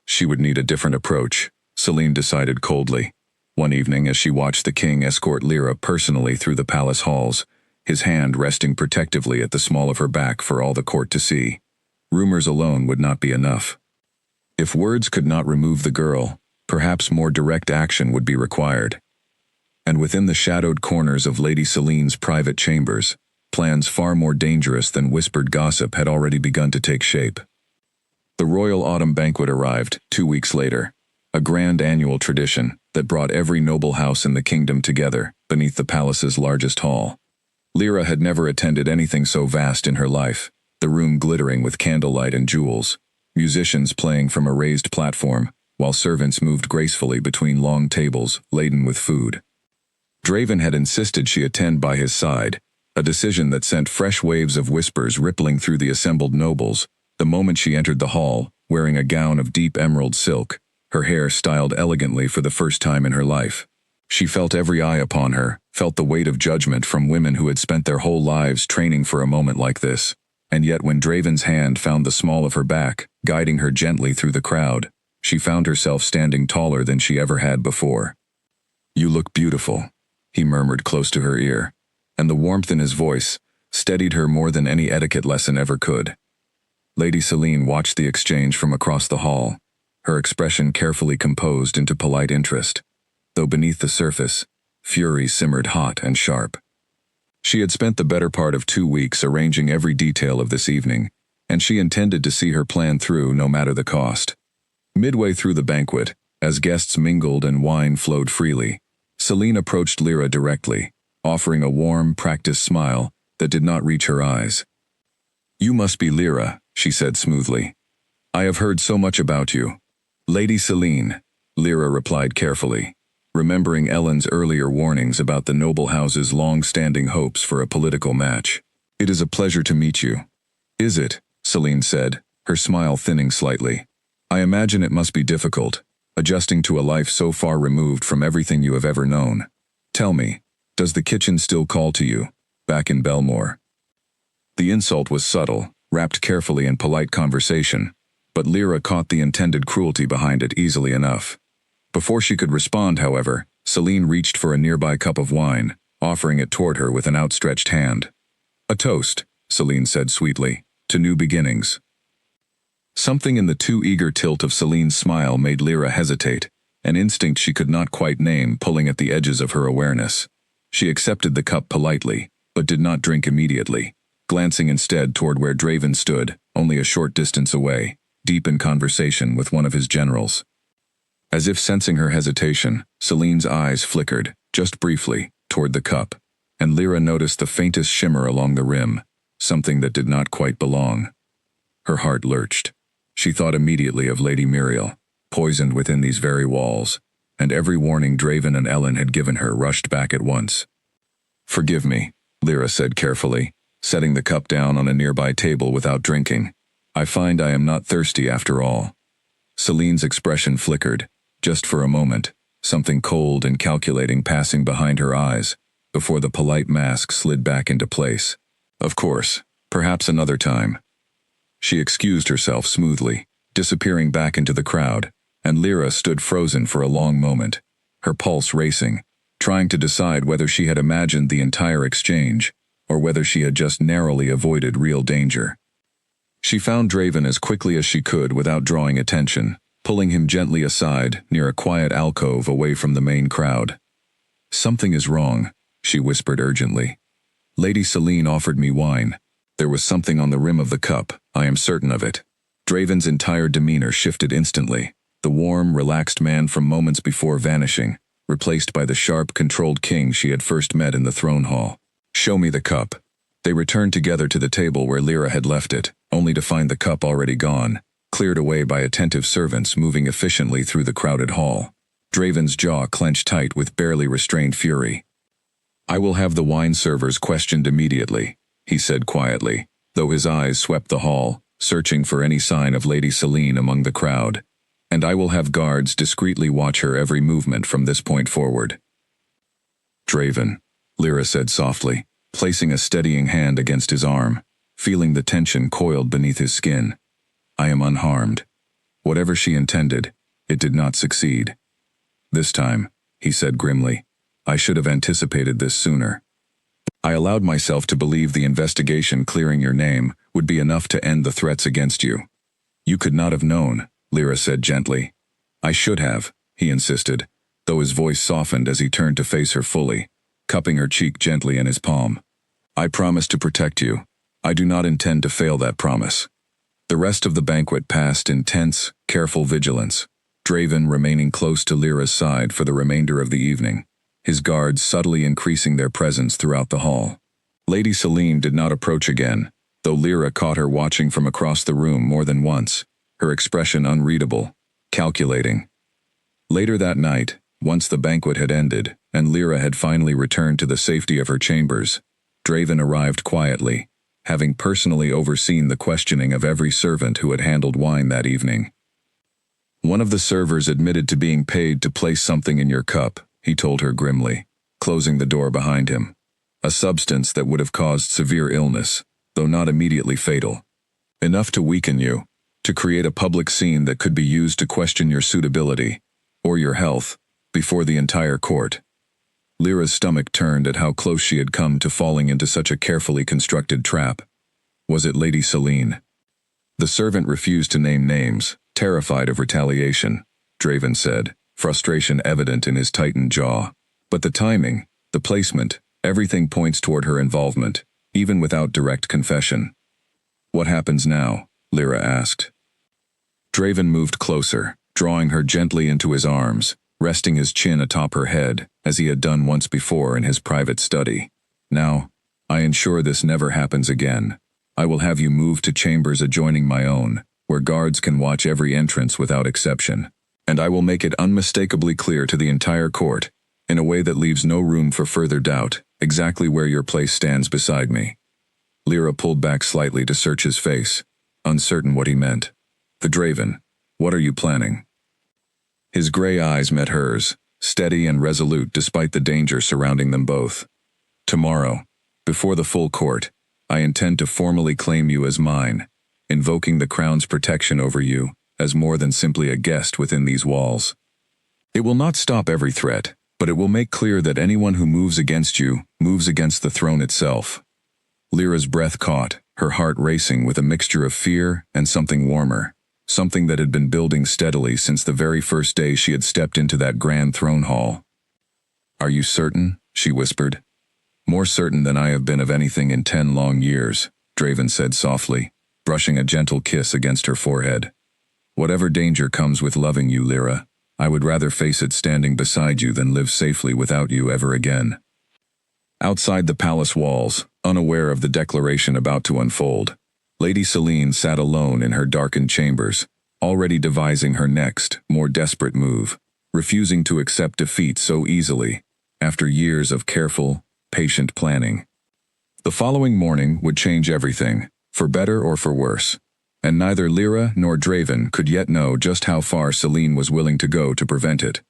She would need a different approach, Selene decided coldly. One evening as she watched the king escort Lyra personally through the palace halls, his hand resting protectively at the small of her back for all the court to see. Rumors alone would not be enough. If words could not remove the girl, Perhaps more direct action would be required. And within the shadowed corners of Lady Celine's private chambers, plans far more dangerous than whispered gossip had already begun to take shape. The Royal Autumn Banquet arrived 2 weeks later, a grand annual tradition that brought every noble house in the kingdom together beneath the palace's largest hall. Lyra had never attended anything so vast in her life, the room glittering with candlelight and jewels, musicians playing from a raised platform, while servants moved gracefully between long tables laden with food. Draven had insisted she attend by his side, a decision that sent fresh waves of whispers rippling through the assembled nobles the moment she entered the hall, wearing a gown of deep emerald silk, her hair styled elegantly for the first time in her life. She felt every eye upon her, felt the weight of judgment from women who had spent their whole lives training for a moment like this, and yet when Draven's hand found the small of her back, guiding her gently through the crowd, she found herself standing taller than she ever had before. "You look beautiful," he murmured close to her ear, and the warmth in his voice steadied her more than any etiquette lesson ever could. Lady Celine watched the exchange from across the hall, her expression carefully composed into polite interest, though beneath the surface, fury simmered hot and sharp. She had spent the better part of 2 weeks arranging every detail of this evening, and she intended to see her plan through no matter the cost. Midway through the banquet, as guests mingled and wine flowed freely, Celine approached Lyra directly, offering a warm, practiced smile that did not reach her eyes. "You must be Lyra," she said smoothly. "I have heard so much about you." "Lady Celine," Lyra replied carefully, remembering Ellen's earlier warnings about the noble house's long-standing hopes for a political match. "It is a pleasure to meet you." "Is it?" Celine said, her smile thinning slightly. "I imagine it must be difficult, adjusting to a life so far removed from everything you have ever known. Tell me, does the kitchen still call to you, back in Belmore?" The insult was subtle, wrapped carefully in polite conversation, but Lyra caught the intended cruelty behind it easily enough. Before she could respond, however, Celine reached for a nearby cup of wine, offering it toward her with an outstretched hand. "A toast," Celine said sweetly, "to new beginnings." Something in the too eager tilt of Celine's smile made Lyra hesitate, an instinct she could not quite name pulling at the edges of her awareness. She accepted the cup politely, but did not drink immediately, glancing instead toward where Draven stood, only a short distance away, deep in conversation with one of his generals. As if sensing her hesitation, Celine's eyes flickered, just briefly, toward the cup, and Lyra noticed the faintest shimmer along the rim, something that did not quite belong. Her heart lurched. She thought immediately of Lady Muriel, poisoned within these very walls, and every warning Draven and Ellen had given her rushed back at once. "Forgive me," Lyra said carefully, setting the cup down on a nearby table without drinking. "I find I am not thirsty after all." Celine's expression flickered, just for a moment, something cold and calculating passing behind her eyes, before the polite mask slid back into place. "Of course, perhaps another time." She excused herself smoothly, disappearing back into the crowd, and Lyra stood frozen for a long moment, her pulse racing, trying to decide whether she had imagined the entire exchange, or whether she had just narrowly avoided real danger. She found Draven as quickly as she could without drawing attention, pulling him gently aside near a quiet alcove away from the main crowd. "Something is wrong," she whispered urgently. "Lady Celine offered me wine. There was something on the rim of the cup, I am certain of it." Draven's entire demeanor shifted instantly, the warm, relaxed man from moments before vanishing, replaced by the sharp, controlled king she had first met in the throne hall. "Show me the cup." They returned together to the table where Lyra had left it, only to find the cup already gone, cleared away by attentive servants moving efficiently through the crowded hall. Draven's jaw clenched tight with barely restrained fury. "I will have the wine servers questioned immediately," he said quietly, though his eyes swept the hall, searching for any sign of Lady Celine among the crowd. "And I will have guards discreetly watch her every movement from this point forward." "Draven," Lyra said softly, placing a steadying hand against his arm, feeling the tension coiled beneath his skin. "I am unharmed." Whatever she intended, it did not succeed. "This time," he said grimly, "I should have anticipated this sooner. I allowed myself to believe the investigation clearing your name would be enough to end the threats against you." "You could not have known," Lyra said gently. "I should have, he insisted, though his voice softened as he turned to face her fully, cupping her cheek gently in his palm. I promise to protect you. I do not intend to fail that promise. The rest of the banquet passed in tense, careful vigilance, Draven remaining close to Lyra's side for the remainder of the evening, his guards subtly increasing their presence throughout the hall. Lady Selene did not approach again, though Lyra caught her watching from across the room more than once, her expression unreadable, calculating. Later that night, once the banquet had ended, and Lyra had finally returned to the safety of her chambers, Draven arrived quietly, having personally overseen the questioning of every servant who had handled wine that evening. One of the servers admitted to being paid to place something in your cup, he told her grimly, closing the door behind him. A substance that would have caused severe illness, though not immediately fatal. Enough to weaken you, to create a public scene that could be used to question your suitability, or your health, before the entire court. Lyra's stomach turned at how close she had come to falling into such a carefully constructed trap. Was it Lady Selene? The servant refused to name names, terrified of retaliation, Draven said, frustration evident in his tightened jaw. But the timing, the placement, everything points toward her involvement, even without direct confession. What happens now? Lyra asked. Draven moved closer, drawing her gently into his arms, resting his chin atop her head, as he had done once before in his private study. Now, I ensure this never happens again. I will have you moved to chambers adjoining my own, where guards can watch every entrance without exception. And I will make it unmistakably clear to the entire court, in a way that leaves no room for further doubt, exactly where your place stands beside me. Lyra pulled back slightly to search his face, uncertain what he meant. The Draven, what are you planning? His gray eyes met hers, steady and resolute despite the danger surrounding them both. Tomorrow, before the full court, I intend to formally claim you as mine, invoking the crown's protection over you, as more than simply a guest within these walls. It will not stop every threat, but it will make clear that anyone who moves against you moves against the throne itself. Lyra's breath caught, her heart racing with a mixture of fear and something warmer, something that had been building steadily since the very first day she had stepped into that grand throne hall. Are you certain? She whispered. More certain than I have been of anything in 10 long years, Draven said softly, brushing a gentle kiss against her forehead. Whatever danger comes with loving you, Lyra, I would rather face it standing beside you than live safely without you ever again. Outside the palace walls, unaware of the declaration about to unfold, Lady Selene sat alone in her darkened chambers, already devising her next, more desperate move, refusing to accept defeat so easily, after years of careful, patient planning. The following morning would change everything, for better or for worse, and neither Lyra nor Draven could yet know just how far Selene was willing to go to prevent it.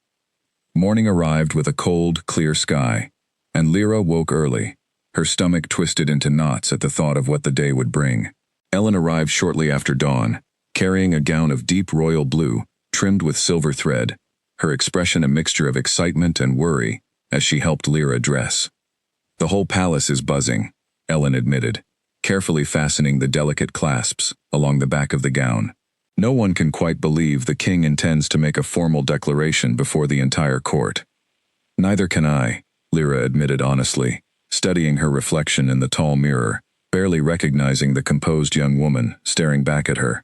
Morning arrived with a cold, clear sky, and Lyra woke early, her stomach twisted into knots at the thought of what the day would bring. Ellen arrived shortly after dawn, carrying a gown of deep royal blue, trimmed with silver thread, her expression a mixture of excitement and worry as she helped Lyra dress. The whole palace is buzzing, Ellen admitted, carefully fastening the delicate clasps along the back of the gown. No one can quite believe the king intends to make a formal declaration before the entire court. Neither can I, Lyra admitted honestly, studying her reflection in the tall mirror, barely recognizing the composed young woman staring back at her.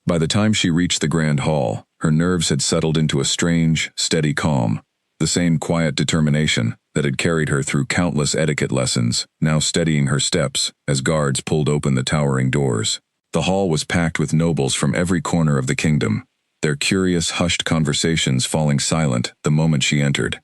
By the time she reached the grand hall, her nerves had settled into a strange, steady calm, the same quiet determination that had carried her through countless etiquette lessons, now steadying her steps as guards pulled open the towering doors. The hall was packed with nobles from every corner of the kingdom, their curious, hushed conversations falling silent the moment she entered.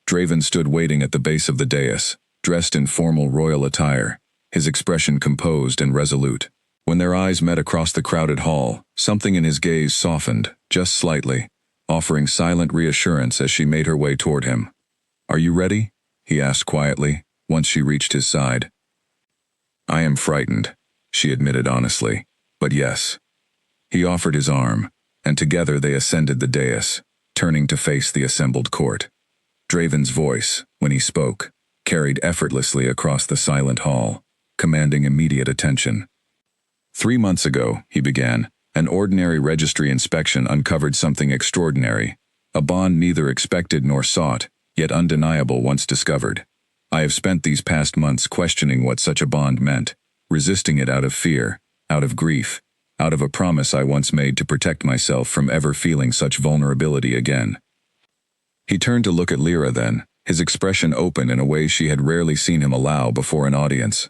Draven stood waiting at the base of the dais, dressed in formal royal attire, his expression composed and resolute. When their eyes met across the crowded hall, something in his gaze softened, just slightly, offering silent reassurance as she made her way toward him. Are you ready? He asked quietly, once she reached his side. I am frightened, she admitted honestly, but yes. He offered his arm, and together they ascended the dais, turning to face the assembled court. Draven's voice, when he spoke, carried effortlessly across the silent hall, commanding immediate attention. 3 months ago, he began, an ordinary registry inspection uncovered something extraordinary, a bond neither expected nor sought, yet undeniable once discovered. I have spent these past months questioning what such a bond meant, resisting it out of fear, out of grief, out of a promise I once made to protect myself from ever feeling such vulnerability again. He turned to look at Lyra then, his expression open in a way she had rarely seen him allow before an audience.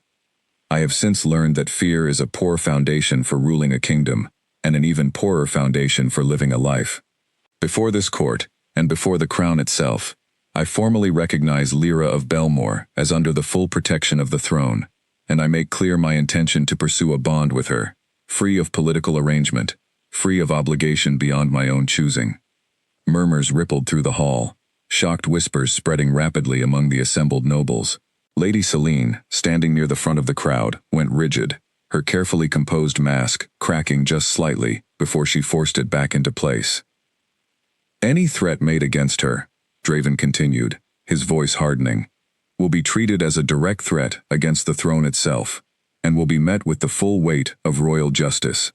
I have since learned that fear is a poor foundation for ruling a kingdom, and an even poorer foundation for living a life. Before this court, and before the crown itself, I formally recognize Lyra of Belmore as under the full protection of the throne, and I make clear my intention to pursue a bond with her, free of political arrangement, free of obligation beyond my own choosing. Murmurs rippled through the hall, shocked whispers spreading rapidly among the assembled nobles. Lady Selene, standing near the front of the crowd, went rigid, her carefully composed mask cracking just slightly before she forced it back into place. Any threat made against her, Draven continued, his voice hardening, will be treated as a direct threat against the throne itself, and will be met with the full weight of royal justice.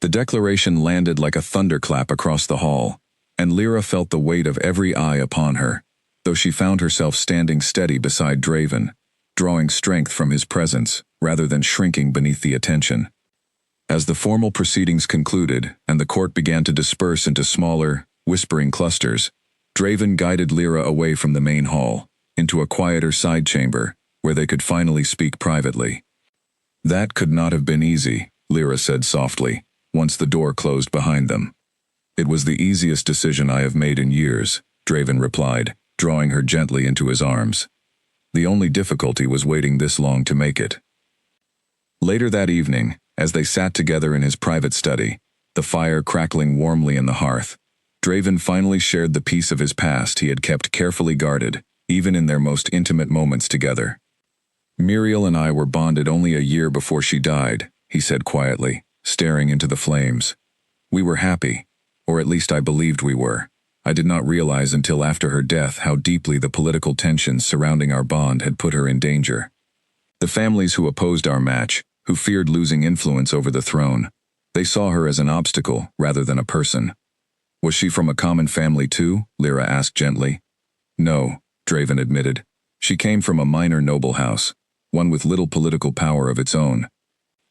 The declaration landed like a thunderclap across the hall, and Lyra felt the weight of every eye upon her, though she found herself standing steady beside Draven, drawing strength from his presence rather than shrinking beneath the attention. As the formal proceedings concluded and the court began to disperse into smaller, whispering clusters, Draven guided Lyra away from the main hall, into a quieter side chamber, where they could finally speak privately. That could not have been easy, Lyra said softly, once the door closed behind them. It was the easiest decision I have made in years, Draven replied, drawing her gently into his arms. The only difficulty was waiting this long to make it. Later that evening, as they sat together in his private study, the fire crackling warmly in the hearth, Draven finally shared the piece of his past he had kept carefully guarded, even in their most intimate moments together. Muriel and I were bonded only a year before she died, he said quietly, staring into the flames. We were happy, or at least I believed we were. I did not realize until after her death how deeply the political tensions surrounding our bond had put her in danger. The families who opposed our match, who feared losing influence over the throne, they saw her as an obstacle rather than a person. Was she from a common family too? Lyra asked gently. No, Draven admitted. She came from a minor noble house, one with little political power of its own.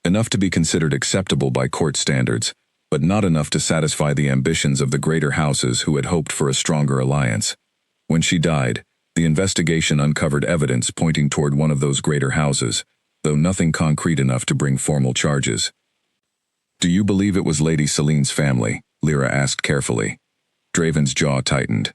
Enough to be considered acceptable by court standards, but not enough to satisfy the ambitions of the greater houses who had hoped for a stronger alliance. When she died, the investigation uncovered evidence pointing toward one of those greater houses, though nothing concrete enough to bring formal charges. Do you believe it was Lady Selene's family? Lyra asked carefully. Draven's jaw tightened.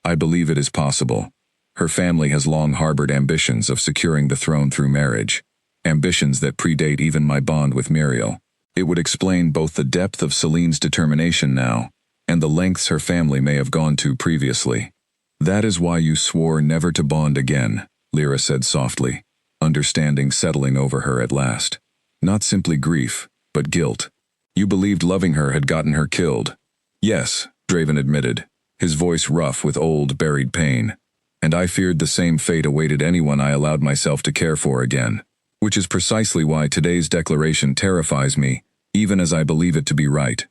I believe it is possible. Her family has long harbored ambitions of securing the throne through marriage, ambitions that predate even my bond with Muriel. It would explain both the depth of Selene's determination now, and the lengths her family may have gone to previously. That is why you swore never to bond again, Lyra said softly, understanding settling over her at last. Not simply grief, but guilt. You believed loving her had gotten her killed. Yes, Draven admitted, his voice rough with old, buried pain. And I feared the same fate awaited anyone I allowed myself to care for again. Which is precisely why today's declaration terrifies me, even as I believe it to be right.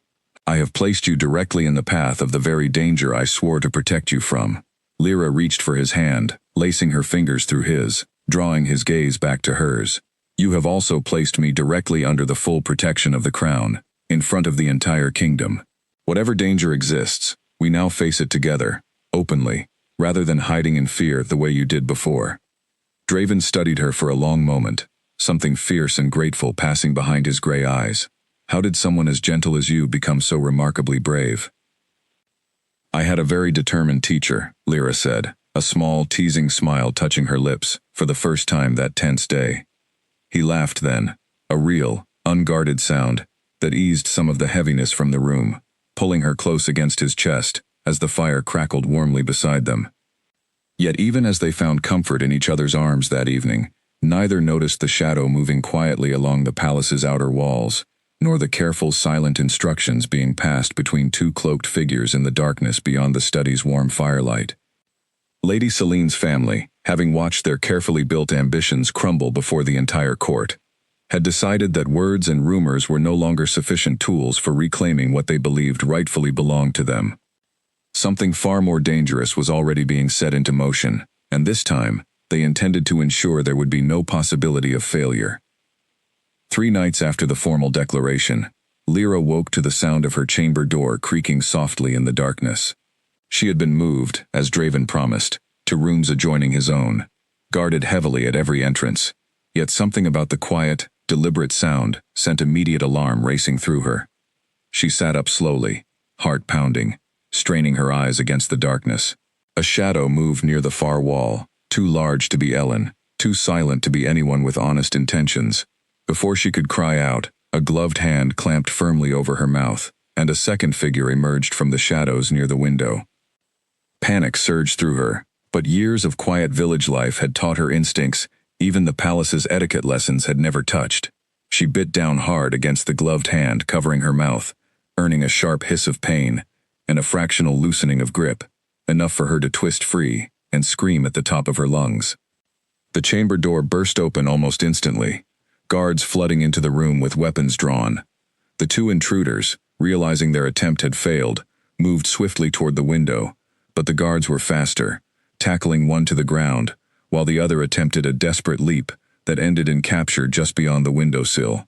I have placed you directly in the path of the very danger I swore to protect you from. Lyra reached for his hand, lacing her fingers through his, drawing his gaze back to hers. You have also placed me directly under the full protection of the crown, in front of the entire kingdom. Whatever danger exists, we now face it together, openly, rather than hiding in fear the way you did before. Draven studied her for a long moment, something fierce and grateful passing behind his gray eyes. How did someone as gentle as you become so remarkably brave? I had a very determined teacher, Lyra said, a small, teasing smile touching her lips for the first time that tense day. He laughed then, a real, unguarded sound that eased some of the heaviness from the room, pulling her close against his chest as the fire crackled warmly beside them. Yet even as they found comfort in each other's arms that evening, neither noticed the shadow moving quietly along the palace's outer walls, nor the careful, silent instructions being passed between two cloaked figures in the darkness beyond the study's warm firelight. Lady Selene's family, having watched their carefully built ambitions crumble before the entire court, had decided that words and rumors were no longer sufficient tools for reclaiming what they believed rightfully belonged to them. Something far more dangerous was already being set into motion, and this time, they intended to ensure there would be no possibility of failure. 3 nights after the formal declaration, Lyra woke to the sound of her chamber door creaking softly in the darkness. She had been moved, as Draven promised, to rooms adjoining his own, guarded heavily at every entrance, yet something about the quiet, deliberate sound sent immediate alarm racing through her. She sat up slowly, heart pounding, straining her eyes against the darkness. A shadow moved near the far wall, too large to be Ellen, too silent to be anyone with honest intentions. Before she could cry out, a gloved hand clamped firmly over her mouth, and a second figure emerged from the shadows near the window. Panic surged through her, but years of quiet village life had taught her instincts even the palace's etiquette lessons had never touched. She bit down hard against the gloved hand covering her mouth, earning a sharp hiss of pain and a fractional loosening of grip, enough for her to twist free and scream at the top of her lungs. The chamber door burst open almost instantly, guards flooding into the room with weapons drawn. The 2 intruders, realizing their attempt had failed, moved swiftly toward the window, but the guards were faster, tackling one to the ground, while the other attempted a desperate leap that ended in capture just beyond the windowsill.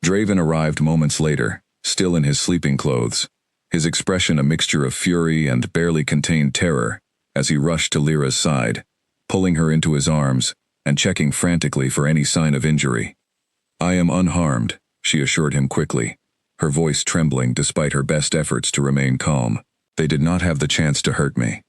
Draven arrived moments later, still in his sleeping clothes, his expression a mixture of fury and barely contained terror, as he rushed to Lyra's side, pulling her into his arms and checking frantically for any sign of injury. "I am unharmed," she assured him quickly, her voice trembling despite her best efforts to remain calm. "They did not have the chance to hurt me."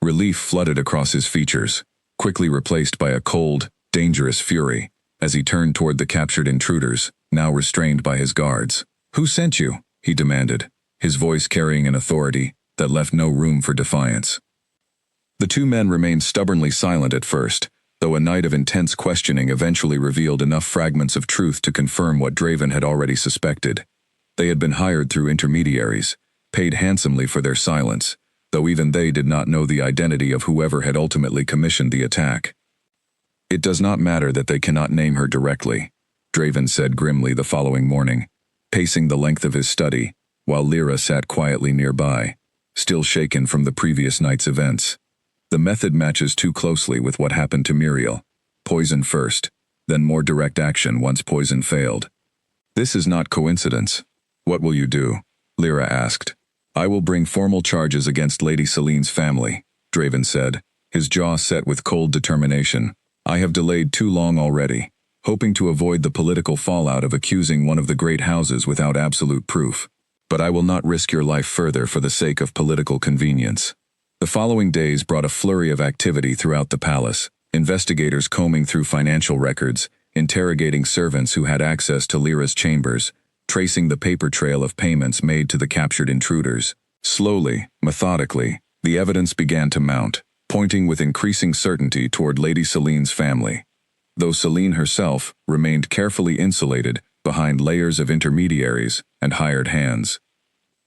Relief flooded across his features, quickly replaced by a cold, dangerous fury, as he turned toward the captured intruders, now restrained by his guards. "Who sent you?" he demanded, his voice carrying an authority that left no room for defiance. The 2 men remained stubbornly silent at first, though a night of intense questioning eventually revealed enough fragments of truth to confirm what Draven had already suspected. They had been hired through intermediaries, paid handsomely for their silence, though even they did not know the identity of whoever had ultimately commissioned the attack. "It does not matter that they cannot name her directly," Draven said grimly the following morning, pacing the length of his study, while Lyra sat quietly nearby, still shaken from the previous night's events. "The method matches too closely with what happened to Muriel. Poison first, then more direct action once poison failed. This is not coincidence." "What will you do?" Lyra asked. "I will bring formal charges against Lady Celine's family," Draven said, his jaw set with cold determination. "I have delayed too long already, hoping to avoid the political fallout of accusing one of the great houses without absolute proof. But I will not risk your life further for the sake of political convenience." The following days brought a flurry of activity throughout the palace, investigators combing through financial records, interrogating servants who had access to Lyra's chambers, tracing the paper trail of payments made to the captured intruders. Slowly, methodically, the evidence began to mount, pointing with increasing certainty toward Lady Celine's family, though Celine herself remained carefully insulated behind layers of intermediaries and hired hands.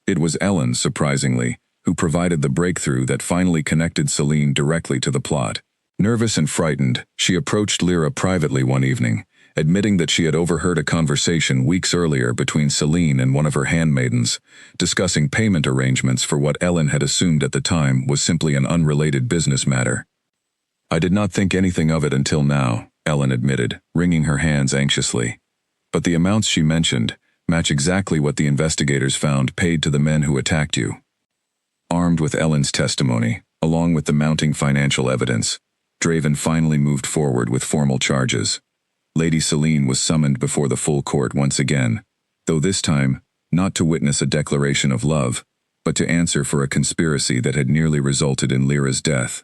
It was Ellen, surprisingly, who provided the breakthrough that finally connected Celine directly to the plot. Nervous and frightened, she approached Lyra privately one evening, admitting that she had overheard a conversation weeks earlier between Celine and one of her handmaidens, discussing payment arrangements for what Ellen had assumed at the time was simply an unrelated business matter. "I did not think anything of it until now," Ellen admitted, wringing her hands anxiously. "But the amounts she mentioned match exactly what the investigators found paid to the men who attacked you." Armed with Ellen's testimony, along with the mounting financial evidence, Draven finally moved forward with formal charges. Lady Celine was summoned before the full court once again, though this time, not to witness a declaration of love, but to answer for a conspiracy that had nearly resulted in Lyra's death.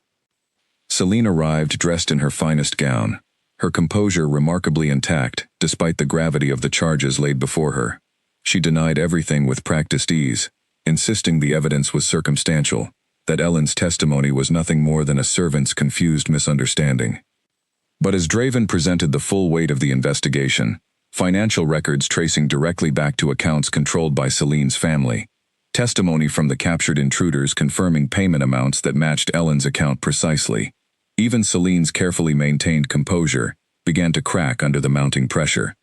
Celine arrived dressed in her finest gown, her composure remarkably intact despite the gravity of the charges laid before her. She denied everything with practiced ease, insisting the evidence was circumstantial, that Ellen's testimony was nothing more than a servant's confused misunderstanding. But as Draven presented the full weight of the investigation, financial records tracing directly back to accounts controlled by Celine's family, testimony from the captured intruders confirming payment amounts that matched Ellen's account precisely, even Celine's carefully maintained composure began to crack under the mounting pressure.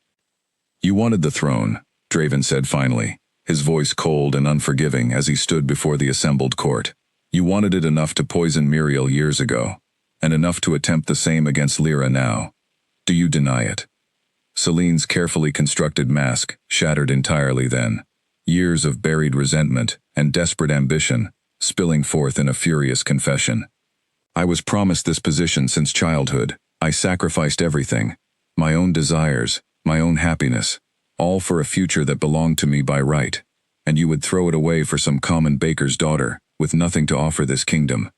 "You wanted the throne," Draven said finally, his voice cold and unforgiving as he stood before the assembled court. You wanted it enough to poison Muriel years ago, and enough to attempt the same against Lyra now. Do you deny it?" Celine's carefully constructed mask shattered entirely then. Years of buried resentment and desperate ambition spilling forth in a furious confession. "I was promised this position since childhood. I sacrificed everything. My own desires, my own happiness, all for a future that belonged to me by right. And you would throw it away for some common baker's daughter, with nothing to offer this kingdom."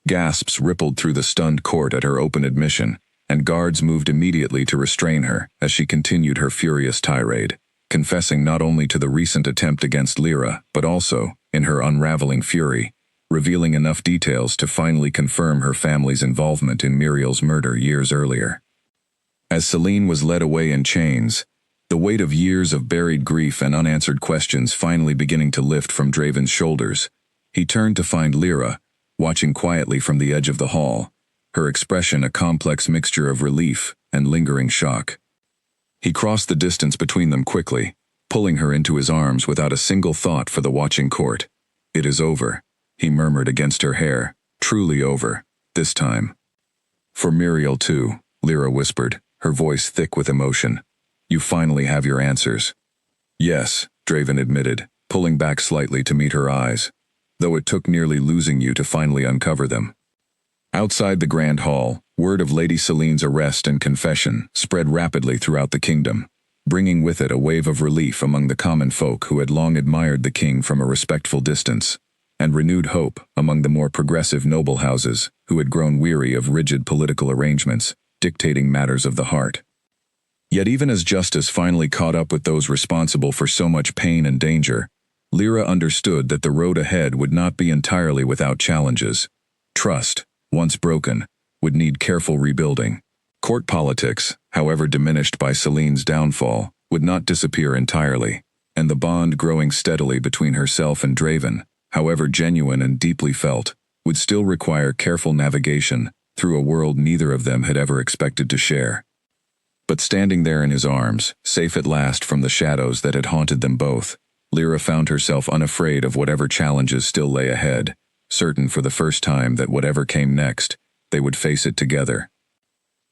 Gasps rippled through the stunned court at her open admission, and guards moved immediately to restrain her as she continued her furious tirade, confessing not only to the recent attempt against Lyra, but also, in her unraveling fury, revealing enough details to finally confirm her family's involvement in Muriel's murder years earlier. As Celine was led away in chains, the weight of years of buried grief and unanswered questions finally beginning to lift from Draven's shoulders, he turned to find Lyra, watching quietly from the edge of the hall, her expression a complex mixture of relief and lingering shock. He crossed the distance between them quickly, pulling her into his arms without a single thought for the watching court. "It is over," he murmured against her hair, "truly over, this time." "For Muriel too," Lyra whispered, her voice thick with emotion. "You finally have your answers." "Yes," Draven admitted, pulling back slightly to meet her eyes, "though it took nearly losing you to finally uncover them." Outside the Grand Hall, word of Lady Celine's arrest and confession spread rapidly throughout the kingdom, bringing with it a wave of relief among the common folk who had long admired the king from a respectful distance, and renewed hope among the more progressive noble houses who had grown weary of rigid political arrangements dictating matters of the heart. Yet even as justice finally caught up with those responsible for so much pain and danger, Lyra understood that the road ahead would not be entirely without challenges. Trust, once broken, would need careful rebuilding. Court politics, however diminished by Celine's downfall, would not disappear entirely, and the bond growing steadily between herself and Draven, however genuine and deeply felt, would still require careful navigation through a world neither of them had ever expected to share. But standing there in his arms, safe at last from the shadows that had haunted them both, Lyra found herself unafraid of whatever challenges still lay ahead, certain for the first time that whatever came next, they would face it together.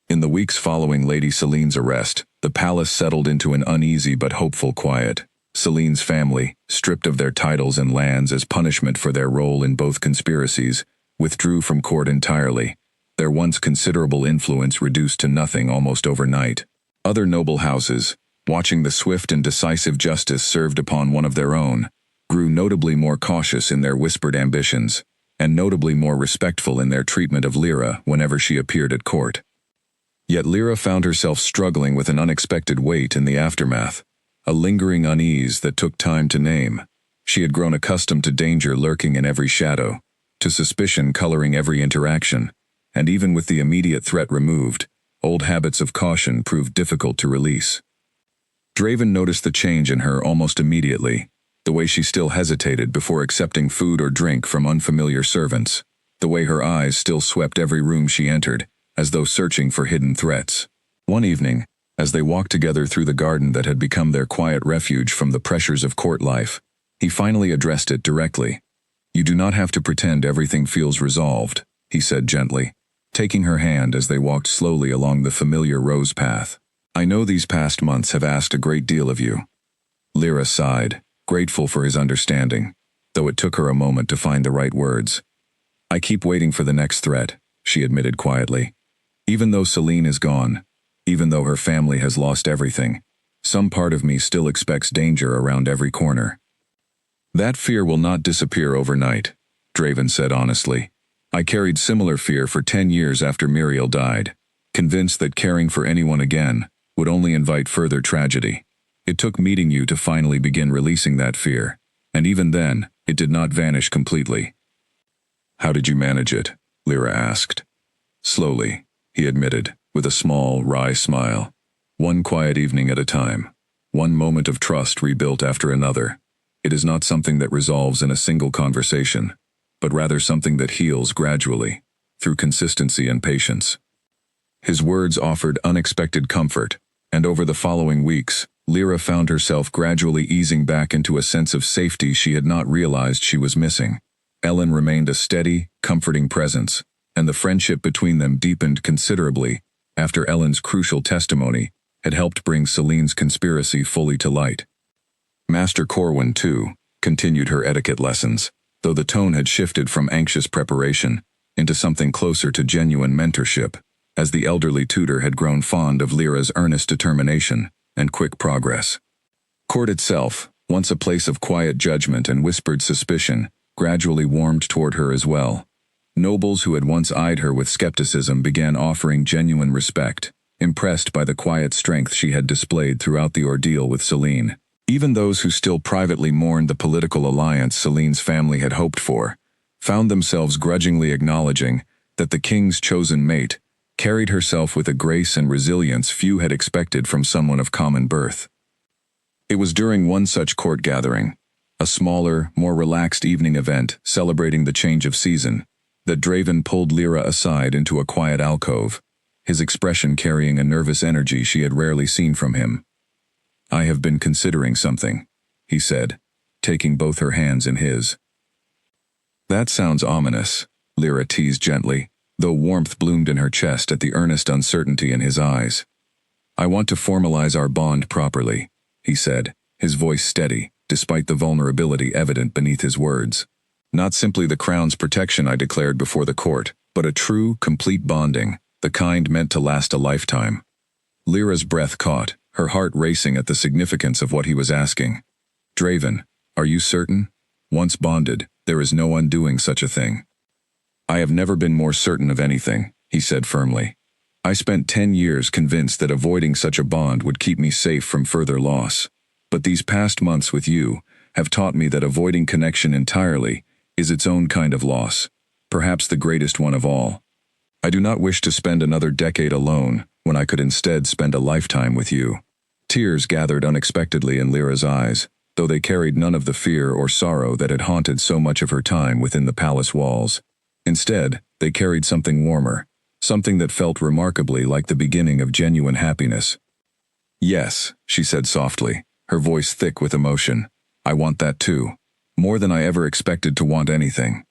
In the weeks following Lady Celine's arrest, the palace settled into an uneasy but hopeful quiet. Celine's family, stripped of their titles and lands as punishment for their role in both conspiracies, withdrew from court entirely, their once considerable influence reduced to nothing almost overnight. Other noble houses, watching the swift and decisive justice served upon one of their own, grew notably more cautious in their whispered ambitions, and notably more respectful in their treatment of Lyra whenever she appeared at court. Yet Lyra found herself struggling with an unexpected weight in the aftermath, a lingering unease that took time to name. She had grown accustomed to danger lurking in every shadow, to suspicion coloring every interaction, and even with the immediate threat removed, old habits of caution proved difficult to release. Draven noticed the change in her almost immediately, the way she still hesitated before accepting food or drink from unfamiliar servants, the way her eyes still swept every room she entered, as though searching for hidden threats. One evening, as they walked together through the garden that had become their quiet refuge from the pressures of court life, he finally addressed it directly. "You do not have to pretend everything feels resolved," he said gently, taking her hand as they walked slowly along the familiar rose path. "I know these past months have asked a great deal of you." Lyra sighed, grateful for his understanding, though it took her a moment to find the right words. "I keep waiting for the next threat," she admitted quietly. "Even though Celine is gone, even though her family has lost everything, some part of me still expects danger around every corner." "That fear will not disappear overnight," Draven said honestly. "I carried similar fear for 10 years after Muriel died, convinced that caring for anyone again would only invite further tragedy. It took meeting you to finally begin releasing that fear, and even then, it did not vanish completely." "How did you manage it?" Lyra asked. "Slowly," he admitted, with a small, wry smile. "One quiet evening at a time. One moment of trust rebuilt after another. It is not something that resolves in a single conversation, but rather something that heals gradually, through consistency and patience." His words offered unexpected comfort, and over the following weeks, Lyra found herself gradually easing back into a sense of safety she had not realized she was missing. Ellen remained a steady, comforting presence, and the friendship between them deepened considerably after Ellen's crucial testimony had helped bring Celine's conspiracy fully to light. Master Corwin, too, continued her etiquette lessons, though the tone had shifted from anxious preparation into something closer to genuine mentorship, as the elderly tutor had grown fond of Lyra's earnest determination and quick progress. Court itself, once a place of quiet judgment and whispered suspicion, gradually warmed toward her as well. Nobles who had once eyed her with skepticism began offering genuine respect, impressed by the quiet strength she had displayed throughout the ordeal with Celine. Even those who still privately mourned the political alliance Celine's family had hoped for, found themselves grudgingly acknowledging that the king's chosen mate carried herself with a grace and resilience few had expected from someone of common birth. It was during one such court gathering, a smaller, more relaxed evening event celebrating the change of season, that Draven pulled Lyra aside into a quiet alcove, his expression carrying a nervous energy she had rarely seen from him. "I have been considering something," he said, taking both her hands in his. "That sounds ominous," Lyra teased gently, though warmth bloomed in her chest at the earnest uncertainty in his eyes. "I want to formalize our bond properly," he said, his voice steady, despite the vulnerability evident beneath his words. "Not simply the crown's protection I declared before the court, but a true, complete bonding, the kind meant to last a lifetime." Lyra's breath caught, her heart racing at the significance of what he was asking. "Draven, are you certain? Once bonded, there is no undoing such a thing." "I have never been more certain of anything," he said firmly. "I spent 10 years convinced that avoiding such a bond would keep me safe from further loss. But these past months with you have taught me that avoiding connection entirely is its own kind of loss, perhaps the greatest one of all. I do not wish to spend another decade alone when I could instead spend a lifetime with you." Tears gathered unexpectedly in Lyra's eyes, though they carried none of the fear or sorrow that had haunted so much of her time within the palace walls. Instead, they carried something warmer, something that felt remarkably like the beginning of genuine happiness. "Yes," she said softly, her voice thick with emotion. "I want that too. More than I ever expected to want anything."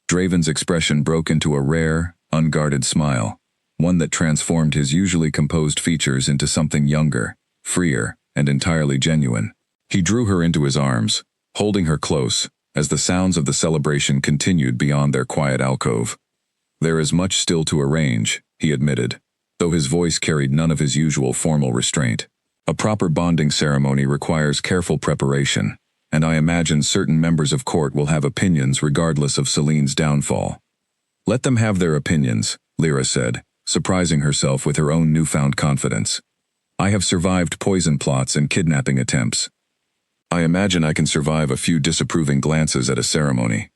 Draven's expression broke into a rare, unguarded smile, one that transformed his usually composed features into something younger, freer, and entirely genuine. He drew her into his arms, holding her close, as the sounds of the celebration continued beyond their quiet alcove. "There is much still to arrange," he admitted, though his voice carried none of his usual formal restraint. "A proper bonding ceremony requires careful preparation, and I imagine certain members of court will have opinions regardless of Celine's downfall." "Let them have their opinions," Lyra said, surprising herself with her own newfound confidence. "I have survived poison plots and kidnapping attempts. I imagine I can survive a few disapproving glances at a ceremony."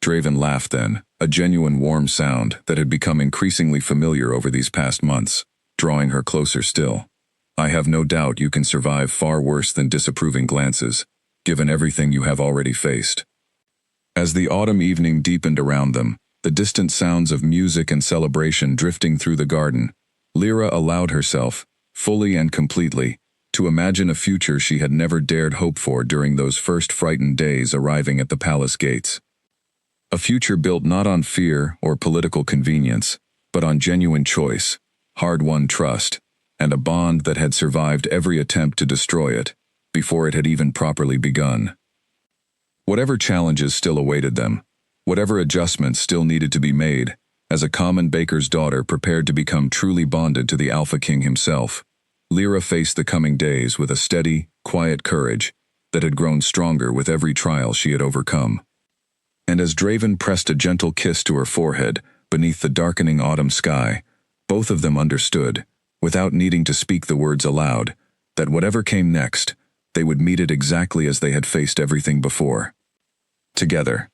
Draven laughed then, a genuine warm sound that had become increasingly familiar over these past months, drawing her closer still. "I have no doubt you can survive far worse than disapproving glances, given everything you have already faced." As the autumn evening deepened around them, the distant sounds of music and celebration drifting through the garden, Lyra allowed herself, fully and completely, to imagine a future she had never dared hope for during those first frightened days arriving at the palace gates. A future built not on fear or political convenience, but on genuine choice, hard-won trust, and a bond that had survived every attempt to destroy it, before it had even properly begun. Whatever challenges still awaited them, whatever adjustments still needed to be made, as a common baker's daughter prepared to become truly bonded to the Alpha King himself, Lyra faced the coming days with a steady, quiet courage that had grown stronger with every trial she had overcome. And as Draven pressed a gentle kiss to her forehead beneath the darkening autumn sky, both of them understood, without needing to speak the words aloud, that whatever came next, they would meet it exactly as they had faced everything before. Together.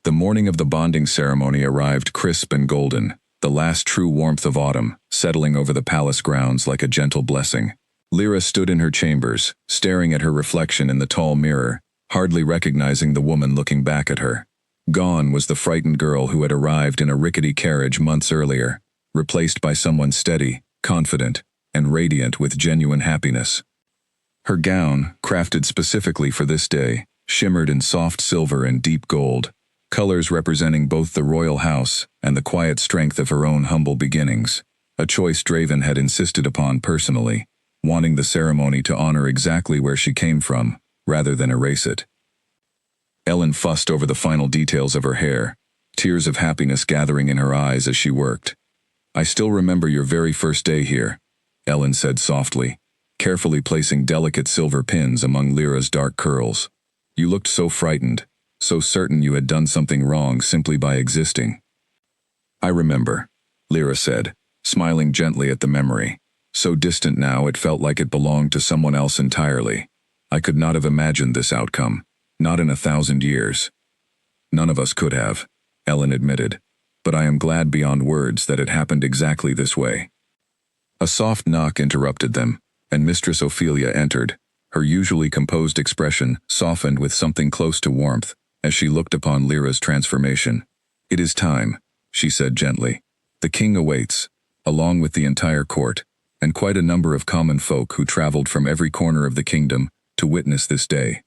The morning of the bonding ceremony arrived crisp and golden, the last true warmth of autumn, settling over the palace grounds like a gentle blessing. Lyra stood in her chambers, staring at her reflection in the tall mirror, hardly recognizing the woman looking back at her. Gone was the frightened girl who had arrived in a rickety carriage months earlier, replaced by someone steady, confident, and radiant with genuine happiness. Her gown, crafted specifically for this day, shimmered in soft silver and deep gold, colors representing both the royal house and the quiet strength of her own humble beginnings, a choice Draven had insisted upon personally, wanting the ceremony to honor exactly where she came from, rather than erase it. Ellen fussed over the final details of her hair, tears of happiness gathering in her eyes as she worked. "I still remember your very first day here," Ellen said softly, carefully placing delicate silver pins among Lyra's dark curls. "You looked so frightened, so certain you had done something wrong simply by existing." "I remember," Lyra said, smiling gently at the memory. So distant now it felt like it belonged to someone else entirely. "I could not have imagined this outcome, not in 1,000 years." "None of us could have," Ellen admitted, "but I am glad beyond words that it happened exactly this way." A soft knock interrupted them, and Mistress Ophelia entered, her usually composed expression softened with something close to warmth as she looked upon Lyra's transformation. "It is time," she said gently. "The king awaits, along with the entire court, and quite a number of common folk who traveled from every corner of the kingdom to witness this day."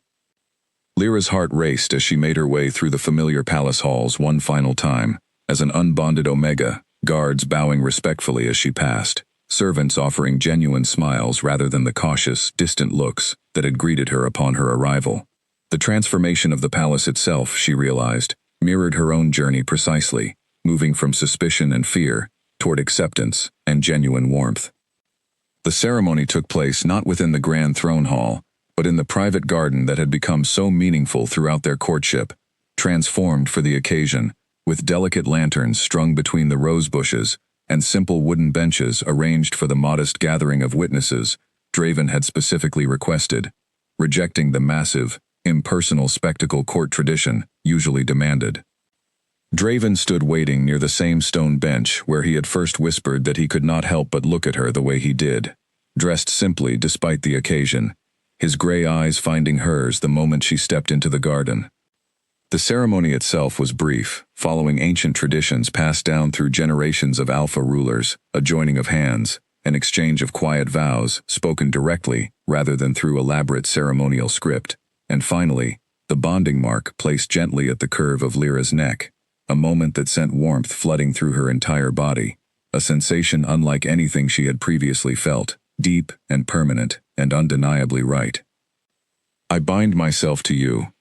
Lyra's heart raced as she made her way through the familiar palace halls one final time, as an unbonded Omega, guards bowing respectfully as she passed, servants offering genuine smiles rather than the cautious, distant looks that had greeted her upon her arrival. The transformation of the palace itself, she realized, mirrored her own journey precisely, moving from suspicion and fear toward acceptance and genuine warmth. The ceremony took place not within the grand throne hall, but in the private garden that had become so meaningful throughout their courtship, transformed for the occasion, with delicate lanterns strung between the rose bushes and simple wooden benches arranged for the modest gathering of witnesses Draven had specifically requested, rejecting the massive, impersonal spectacle court tradition usually demanded. Draven stood waiting near the same stone bench where he had first whispered that he could not help but look at her the way he did, dressed simply despite the occasion, his gray eyes finding hers the moment she stepped into the garden. The ceremony itself was brief, following ancient traditions passed down through generations of Alpha rulers, a joining of hands, an exchange of quiet vows spoken directly rather than through elaborate ceremonial script, and finally, the bonding mark placed gently at the curve of Lyra's neck, a moment that sent warmth flooding through her entire body, a sensation unlike anything she had previously felt, deep and permanent and undeniably right. "I bind myself to you,"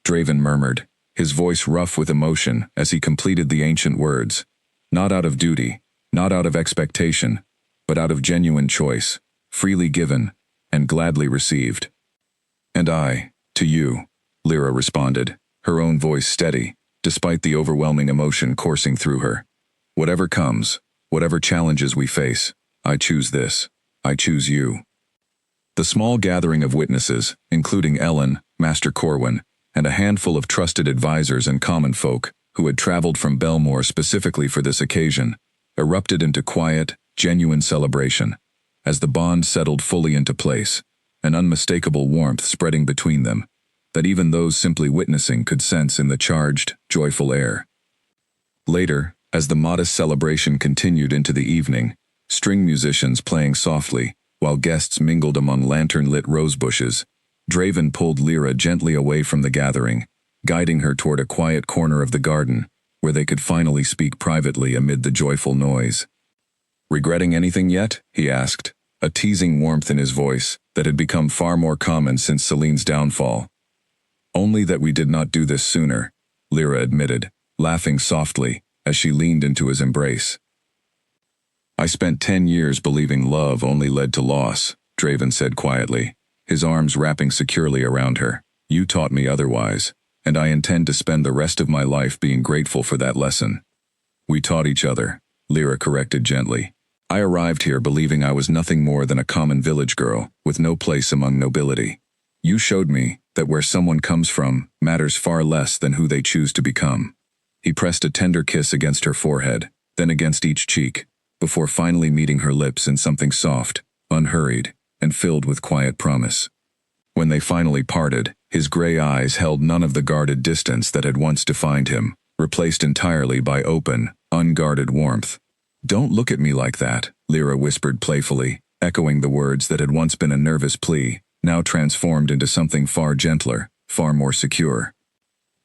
Draven murmured, his voice rough with emotion as he completed the ancient words, "not out of duty, not out of expectation, but out of genuine choice, freely given and gladly received." "And I, to you," Lyra responded, her own voice steady, despite the overwhelming emotion coursing through her. "Whatever comes, whatever challenges we face, I choose this. I choose you." The small gathering of witnesses, including Ellen, Master Corwin, and a handful of trusted advisors and common folk who had traveled from Belmore specifically for this occasion, erupted into quiet, genuine celebration, as the bond settled fully into place, an unmistakable warmth spreading between them, that even those simply witnessing could sense in the charged, joyful air. Later, as the modest celebration continued into the evening, string musicians playing softly, while guests mingled among lantern-lit rose bushes, Draven pulled Lyra gently away from the gathering, guiding her toward a quiet corner of the garden, where they could finally speak privately amid the joyful noise. "Regretting anything yet?" he asked, a teasing warmth in his voice that had become far more common since Celine's downfall. "Only that we did not do this sooner," Lyra admitted, laughing softly as she leaned into his embrace. "I spent 10 years believing love only led to loss," Draven said quietly, his arms wrapping securely around her. "You taught me otherwise, and I intend to spend the rest of my life being grateful for that lesson." "We taught each other," Lyra corrected gently. "I arrived here believing I was nothing more than a common village girl with no place among nobility. You showed me that where someone comes from matters far less than who they choose to become." He pressed a tender kiss against her forehead, then against each cheek, before finally meeting her lips in something soft, unhurried, and filled with quiet promise. When they finally parted, his gray eyes held none of the guarded distance that had once defined him, replaced entirely by open, unguarded warmth. "Don't look at me like that," Lyra whispered playfully, echoing the words that had once been a nervous plea, now transformed into something far gentler, far more secure.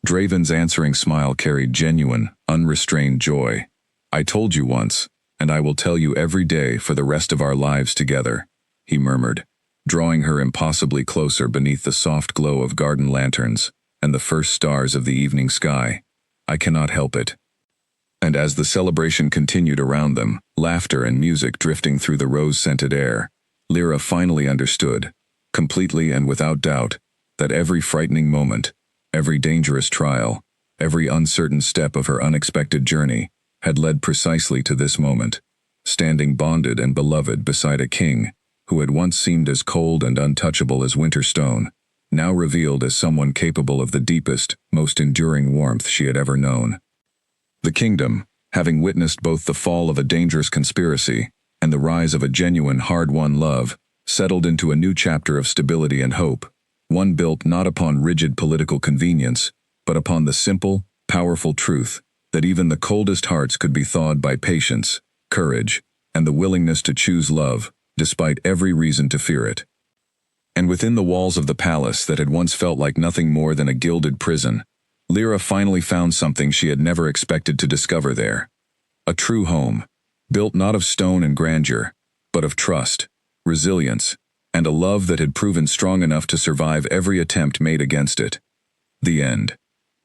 Draven's answering smile carried genuine, unrestrained joy. "I told you once, and I will tell you every day for the rest of our lives together," he murmured, drawing her impossibly closer beneath the soft glow of garden lanterns and the first stars of the evening sky. "I cannot help it." And as the celebration continued around them, laughter and music drifting through the rose-scented air, Lyra finally understood, completely and without doubt, that every frightening moment, every dangerous trial, every uncertain step of her unexpected journey had led precisely to this moment, standing bonded and beloved beside a king who had once seemed as cold and untouchable as winter stone, now revealed as someone capable of the deepest, most enduring warmth she had ever known. The kingdom, having witnessed both the fall of a dangerous conspiracy and the rise of a genuine hard-won love, settled into a new chapter of stability and hope, one built not upon rigid political convenience, but upon the simple, powerful truth that even the coldest hearts could be thawed by patience, courage, and the willingness to choose love, despite every reason to fear it. And within the walls of the palace that had once felt like nothing more than a gilded prison, Lyra finally found something she had never expected to discover there. A true home, built not of stone and grandeur, but of trust, resilience, and a love that had proven strong enough to survive every attempt made against it. The end.